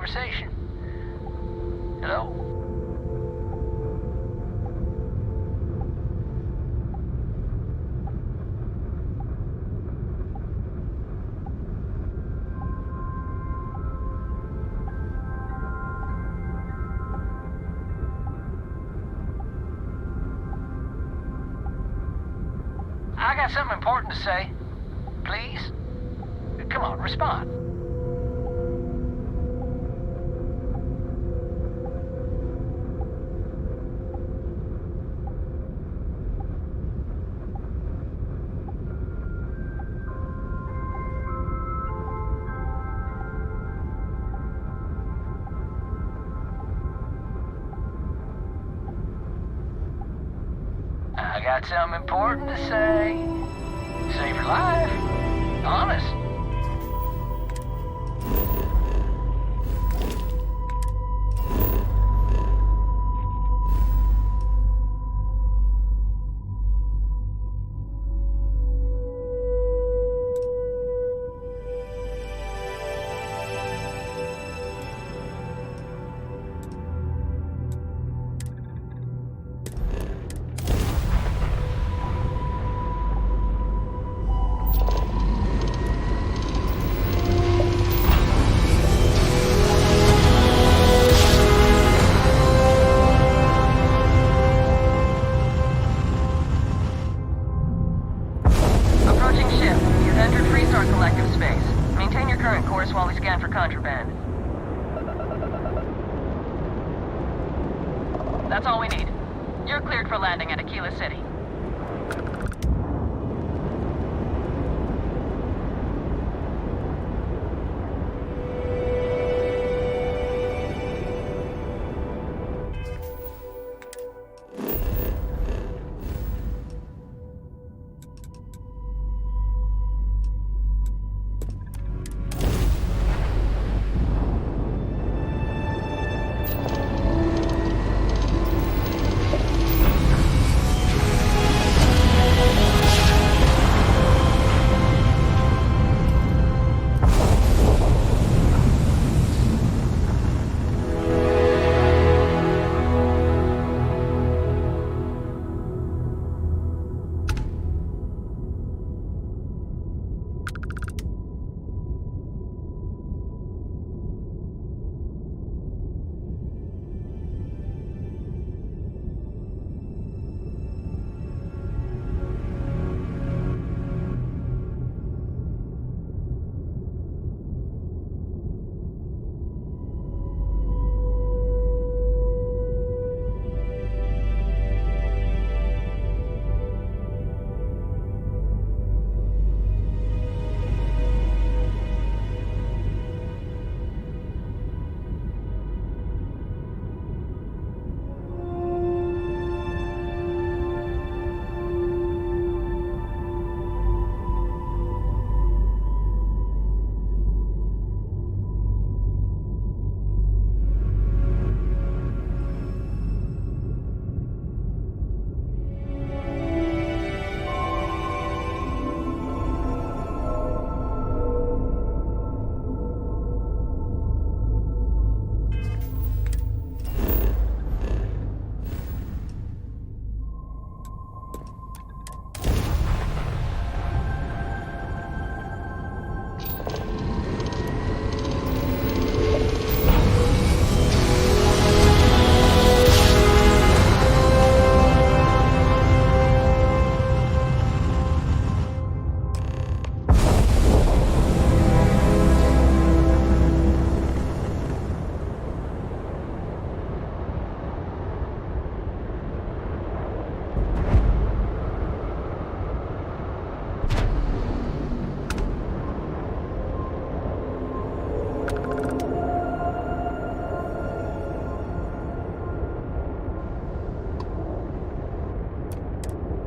conversation. Hello? I got something important to say. Please? Come on, respond. I got something important to say. Save your life. Honest. Approaching ship. You've entered Freestar Collective space. Maintain your current course while we scan for contraband. That's all we need. You're cleared for landing at Aquila City.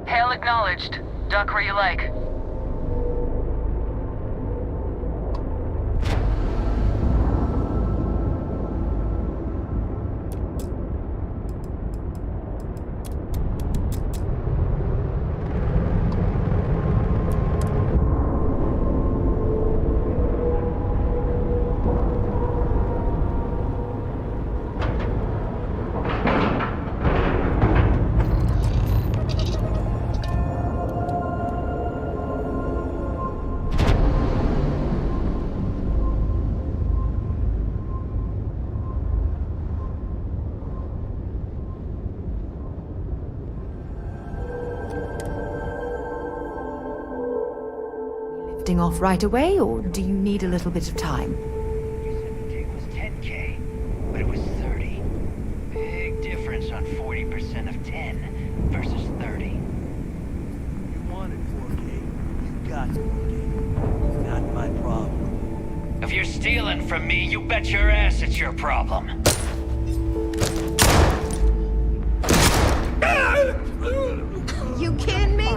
Hail acknowledged. Duck where you like.
drafting off right away, or do you need a little bit of time?
It was 10K, but it was 30. Big difference on 40% of 10 versus 30.
You wanted 4K. You got 4K. Not my problem.
If you're stealing from me, you bet your ass it's your problem.
You kidding me?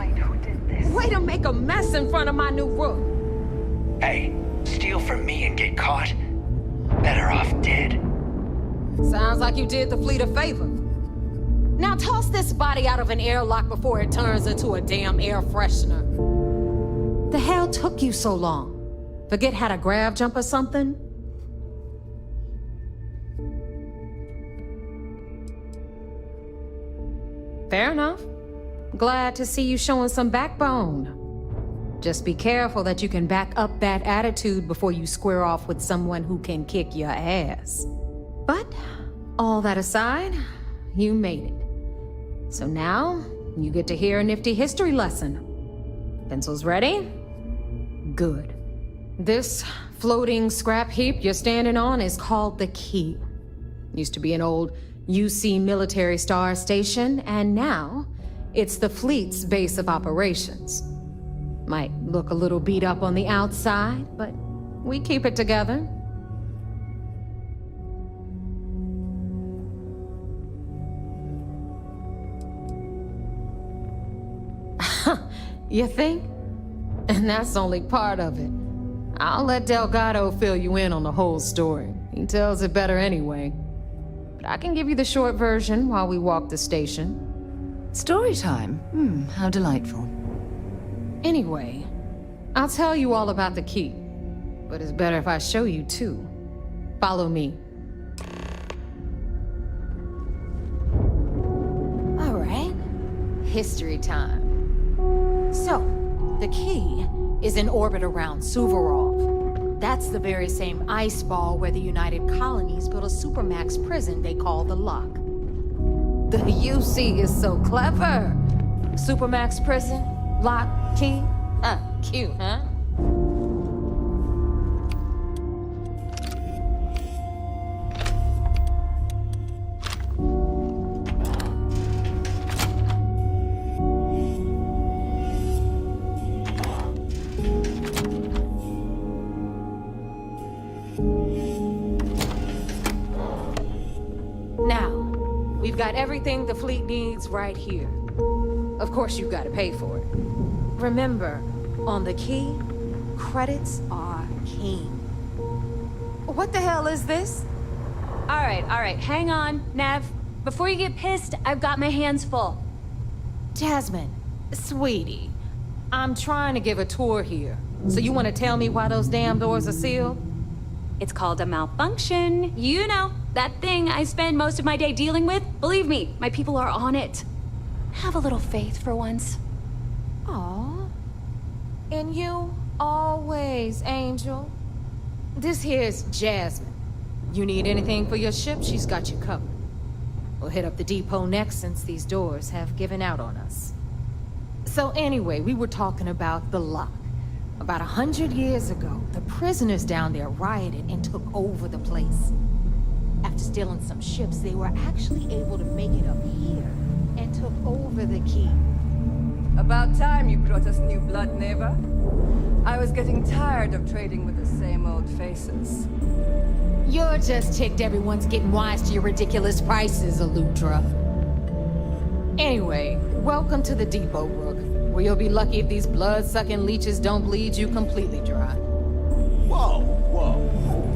Way to make a mess in front of my new roof.
Hey, steal from me and get caught? Better off dead.
Sounds like you did the fleet a favor. Now toss this body out of an airlock before it turns into a damn air freshener. The hell took you so long? Forget how to grav jump or something? Fair enough. Glad to see you showing some backbone. Just be careful that you can back up that attitude before you square off with someone who can kick your ass. But, all that aside, you made it. So now, you get to hear a nifty history lesson. Pencils ready? Good. This floating scrap heap you're standing on is called the Key. Used to be an old UC military star station, and now it's the fleet's base of operations. Might look a little beat up on the outside, but we keep it together. You think? And that's only part of it. I'll let Delgado fill you in on the whole story. He tells it better anyway. But I can give you the short version while we walk the station.
Story time? How delightful.
Anyway, I'll tell you all about the Key. But it's better if I show you too. Follow me. All right. History time. So, the Key is in orbit around Suvorov. That's the very same ice ball where the United Colonies built a supermax prison they call the Lock. The UC is so clever. Supermax prison, Lock, Key. Cute, huh? We've got everything the fleet needs right here. Of course, you've got to pay for it. Remember, on the Key, credits are king. What the hell is this?
All right, hang on, Nev. Before you get pissed, I've got my hands full.
Jasmine, sweetie, I'm trying to give a tour here. So you want to tell me why those damn doors are sealed?
It's called a malfunction. You know, that thing I spend most of my day dealing with. Believe me, my people are on it. Have a little faith for once.
Aw. And you, always, Angel. This here's Jasmine. You need anything for your ship, she's got you covered. We'll hit up the depot next since these doors have given out on us. So anyway, we were talking about the Lock. About 100 years ago, the prisoners down there rioted and took over the place. After stealing some ships, they were actually able to make it up here and took over the Key.
About time you brought us new blood, Neva. I was getting tired of trading with the same old faces.
You're just ticked everyone's getting wise to your ridiculous prices, Aludra. Anyway, welcome to the depot, Rook, where you'll be lucky if these blood-sucking leeches don't bleed you completely dry.
Whoa.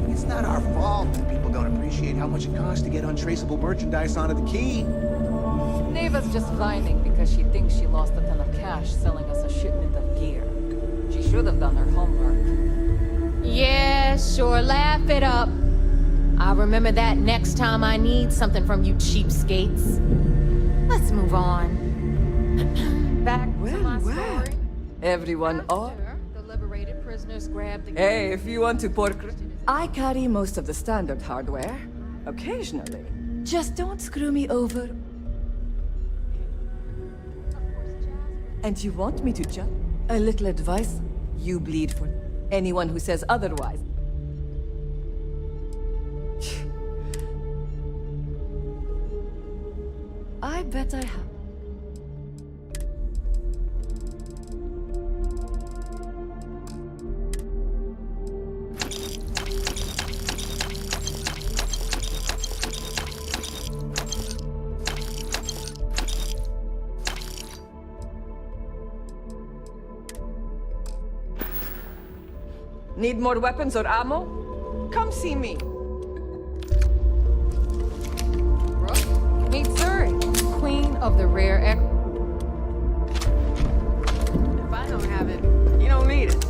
It's not our fault that people don't appreciate how much it costs to get untraceable merchandise onto the Key.
Neva's just whining because she thinks she lost a ton of cash selling us a shipment of gear. She should have done her homework.
Yeah, sure, laugh it up. I'll remember that next time I need something from you cheapskates. Let's move on. Back to my story.
Everyone all?
The liberated prisoners grabbed the...
Hey, if you want to pork... I carry most of the standard hardware. Occasionally. Just don't screw me over. And you want me to jump? A little advice?
You bleed for anyone who says otherwise. I bet I have. Need more weapons or ammo? Come see me.
Meet Zuri, queen of the rare If
I don't have it, you don't need it.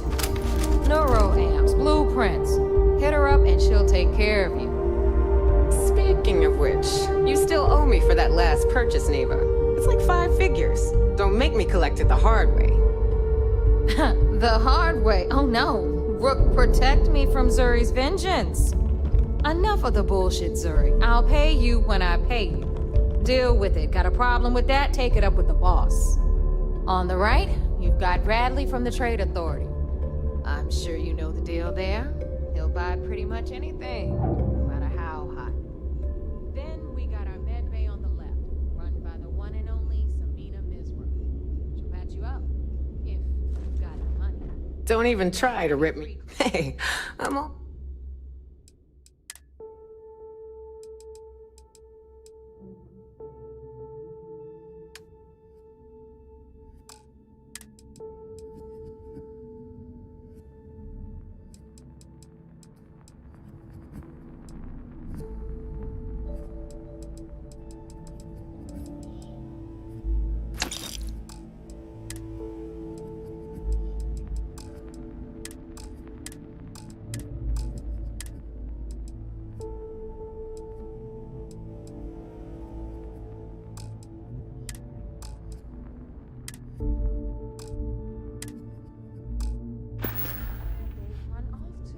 neuroamps, blueprints. Hit her up and she'll take care of you.
Speaking of which, you still owe me for that last purchase, Neva. It's like 5 figures. Don't make me collect it the hard way.
The hard way? Oh no. Rook, protect me from Zuri's vengeance. Enough of the bullshit, Zuri. I'll pay you when I pay you. Deal with it. Got a problem with that? Take it up with the boss. On the right, you've got Bradley from the Trade Authority. I'm sure you know the deal there. He'll buy pretty much anything, no matter how hot. Then we got our med bay on the left, run by the one and only Samina Misra. She'll patch you up, if you've got the money.
Don't even try to rip me. Hey, I'm all...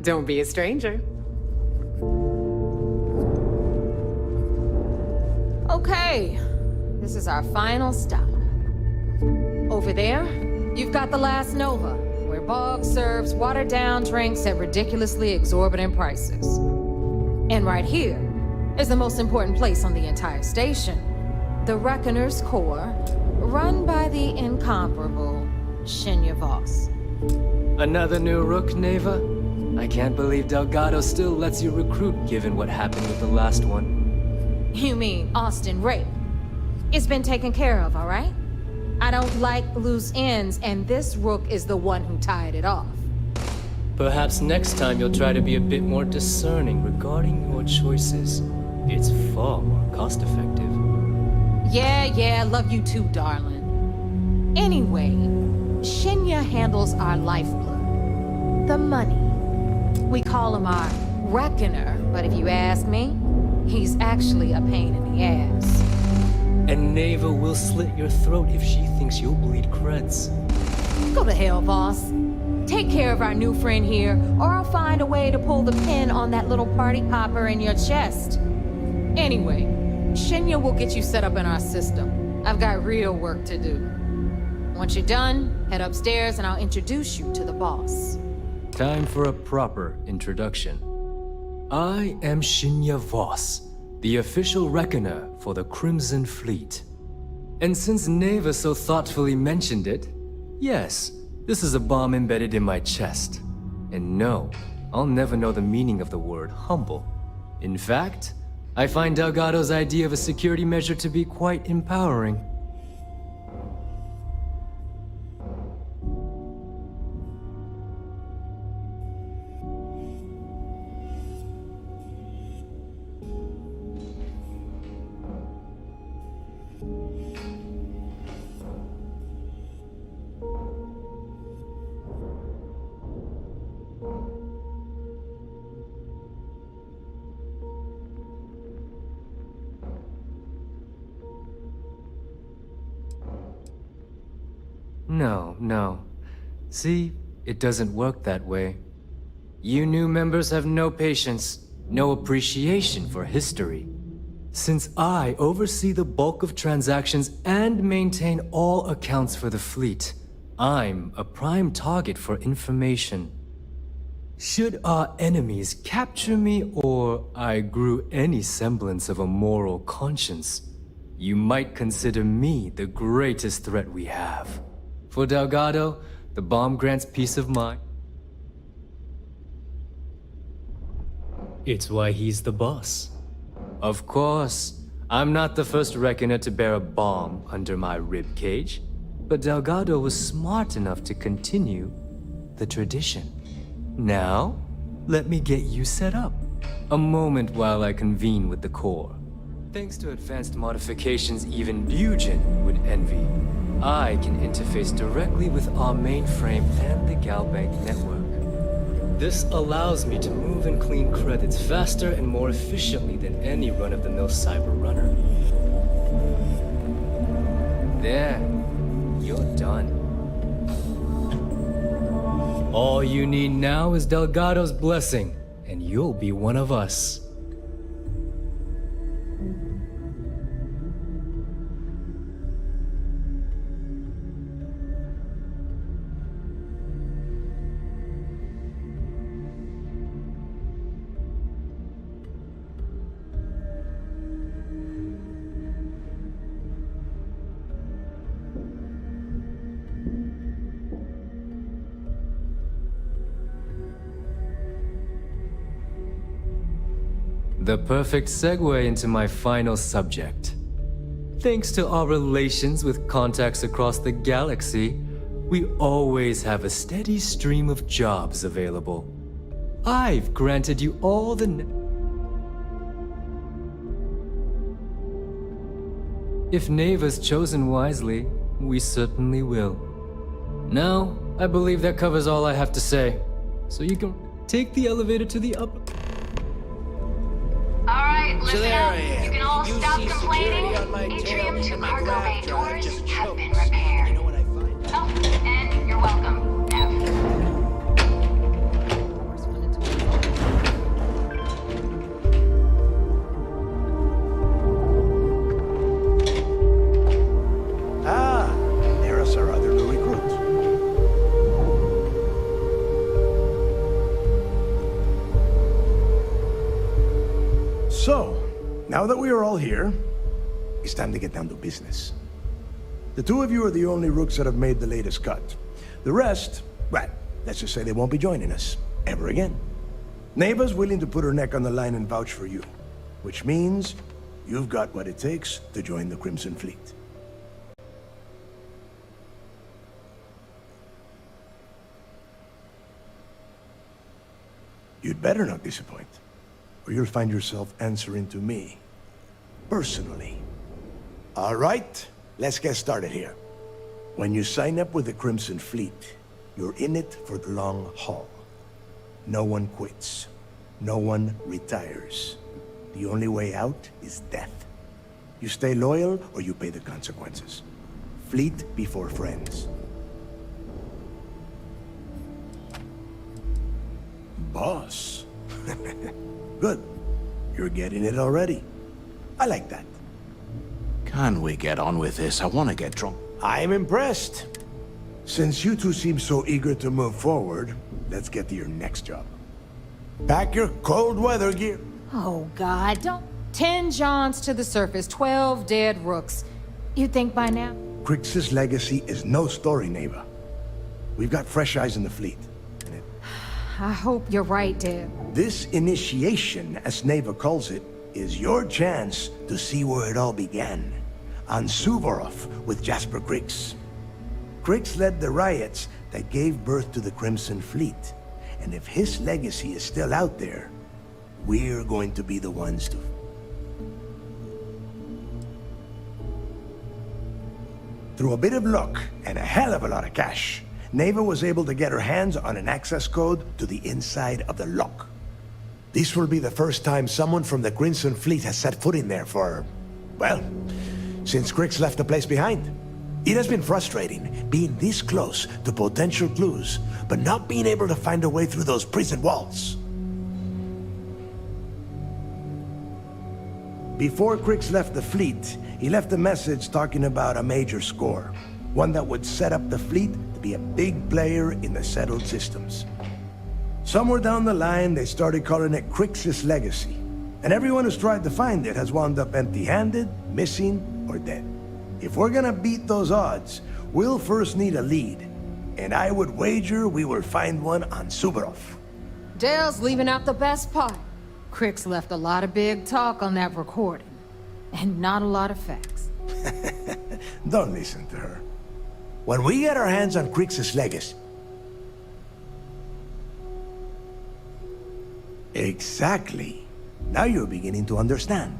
Don't be a stranger.
Okay, this is our final stop. Over there, you've got the Last Nova, where Bog serves watered-down drinks at ridiculously exorbitant prices. And right here is the most important place on the entire station, the Reckoner's Core, run by the incomparable Shinya Voss.
Another new Rook, Neva? I can't believe Delgado still lets you recruit given what happened with the last one.
You mean Austin Rape? It's been taken care of, all right? I don't like loose ends, and this Rook is the one who tied it off.
Perhaps next time you'll try to be a bit more discerning regarding your choices. It's far more cost-effective.
Yeah, love you too, darling. Anyway, Shinya handles our lifeblood. The money. We call him our Reckoner, but if you ask me, he's actually a pain in the ass.
And Neva will slit your throat if she thinks you'll bleed creds.
Go to hell, boss. Take care of our new friend here, or I'll find a way to pull the pin on that little party popper in your chest. Anyway, Shinya will get you set up in our system. I've got real work to do. Once you're done, head upstairs and I'll introduce you to the boss.
Time for a proper introduction. I am Shinya Voss, the official reckoner for the Crimson Fleet. And since Neva so thoughtfully mentioned it, yes, this is a bomb embedded in my chest. And no, I'll never know the meaning of the word humble. In fact, I find Delgado's idea of a security measure to be quite empowering. No. See, it doesn't work that way. You new members have no patience, no appreciation for history. Since I oversee the bulk of transactions and maintain all accounts for the fleet, I'm a prime target for information. Should our enemies capture me or I grew any semblance of a moral conscience, you might consider me the greatest threat we have. For Delgado, the bomb grants peace of mind. It's why he's the boss. Of course, I'm not the first reckoner to bear a bomb under my ribcage, but Delgado was smart enough to continue the tradition. Now, let me get you set up. A moment while I convene with the core. Thanks to advanced modifications even Bugin would envy, I can interface directly with our mainframe and the Galbank network. This allows me to move and clean credits faster and more efficiently than any run-of-the-mill cyber runner. There, you're done. All you need now is Delgado's blessing, and you'll be one of us. The perfect segue into my final subject. Thanks to our relations with contacts across the galaxy, we always have a steady stream of jobs available. I've granted you all the If Neva's chosen wisely, we certainly will. Now, I believe that covers all I have to say. So you can take the elevator to the upper...
Alright, listen up. You can all stop complaining. Atrium to cargo bay doors have been repaired. Oh, and you're welcome, Nev.
Ah, there's our other new recruit. So, now that we are all here, it's time to get down to business. The two of you are the only rooks that have made the latest cut. The rest, well, let's just say they won't be joining us ever again. Neva's willing to put her neck on the line and vouch for you, which means you've got what it takes to join the Crimson Fleet. You'd better not disappoint, or you'll find yourself answering to me, personally. All right, let's get started here. When you sign up with the Crimson Fleet, you're in it for the long haul. No one quits. No one retires. The only way out is death. You stay loyal, or you pay the consequences. Fleet before friends. Boss. Good. You're getting it already. I like that. Can we get on with this? I want to get drunk. I'm impressed. Since you two seem so eager to move forward, let's get to your next job. Pack your cold weather gear.
Oh, God, don't... 10 Johns to the surface, 12 dead rooks. You'd think by now?
Crix's legacy is no story, Neva. We've got fresh eyes in the fleet.
I hope you're right, Deb.
This initiation, as Neva calls it, is your chance to see where it all began. On Suvorov with Jasper Crix. Crix led the riots that gave birth to the Crimson Fleet. And if his legacy is still out there, we're going to be the ones to... Through a bit of luck and a hell of a lot of cash, Neva was able to get her hands on an access code to the inside of the lock. This will be the first time someone from the Crimson Fleet has set foot in there for, well, since Crix left the place behind. It has been frustrating being this close to potential clues, but not being able to find a way through those prison walls. Before Crix left the fleet, he left a message talking about a major score. One that would set up the fleet to be a big player in the settled systems. Somewhere down the line, they started calling it Crixus Legacy. And everyone who's tried to find it has wound up empty-handed, missing, or dead. If we're gonna beat those odds, we'll first need a lead. And I would wager we will find one on Suvorov.
Dale's leaving out the best part. Crix left a lot of big talk on that recording. And not a lot of facts.
Don't listen to her. When we get our hands on Crixus Legacy... Exactly. Now you're beginning to understand.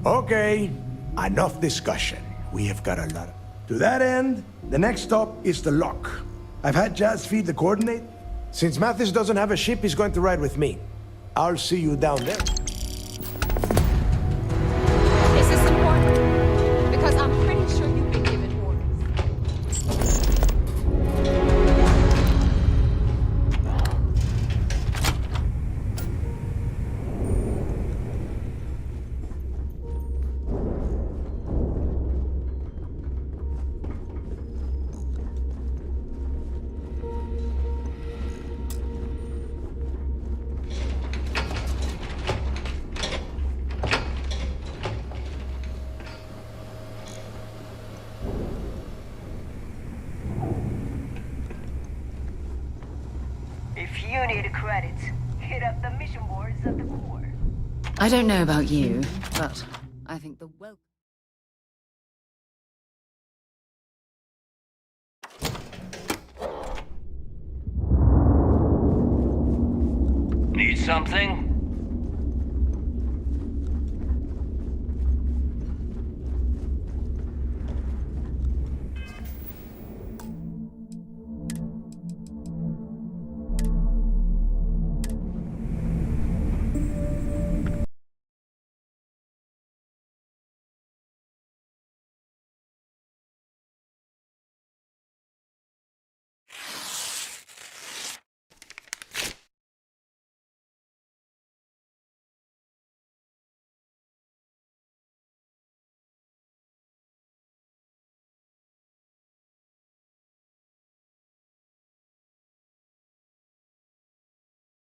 Okay, enough discussion. We have got a lot of... To that end, the next stop is the lock. I've had Jazz feed the coordinate. Since Mathis doesn't have a ship, he's going to ride with me. I'll see you down there.
Is this important? Because I'm pretty sure you've been given orders.
If you need credits, hit up the mission boards of the Corps.
I don't know about you, but I think the welcome...
Need something?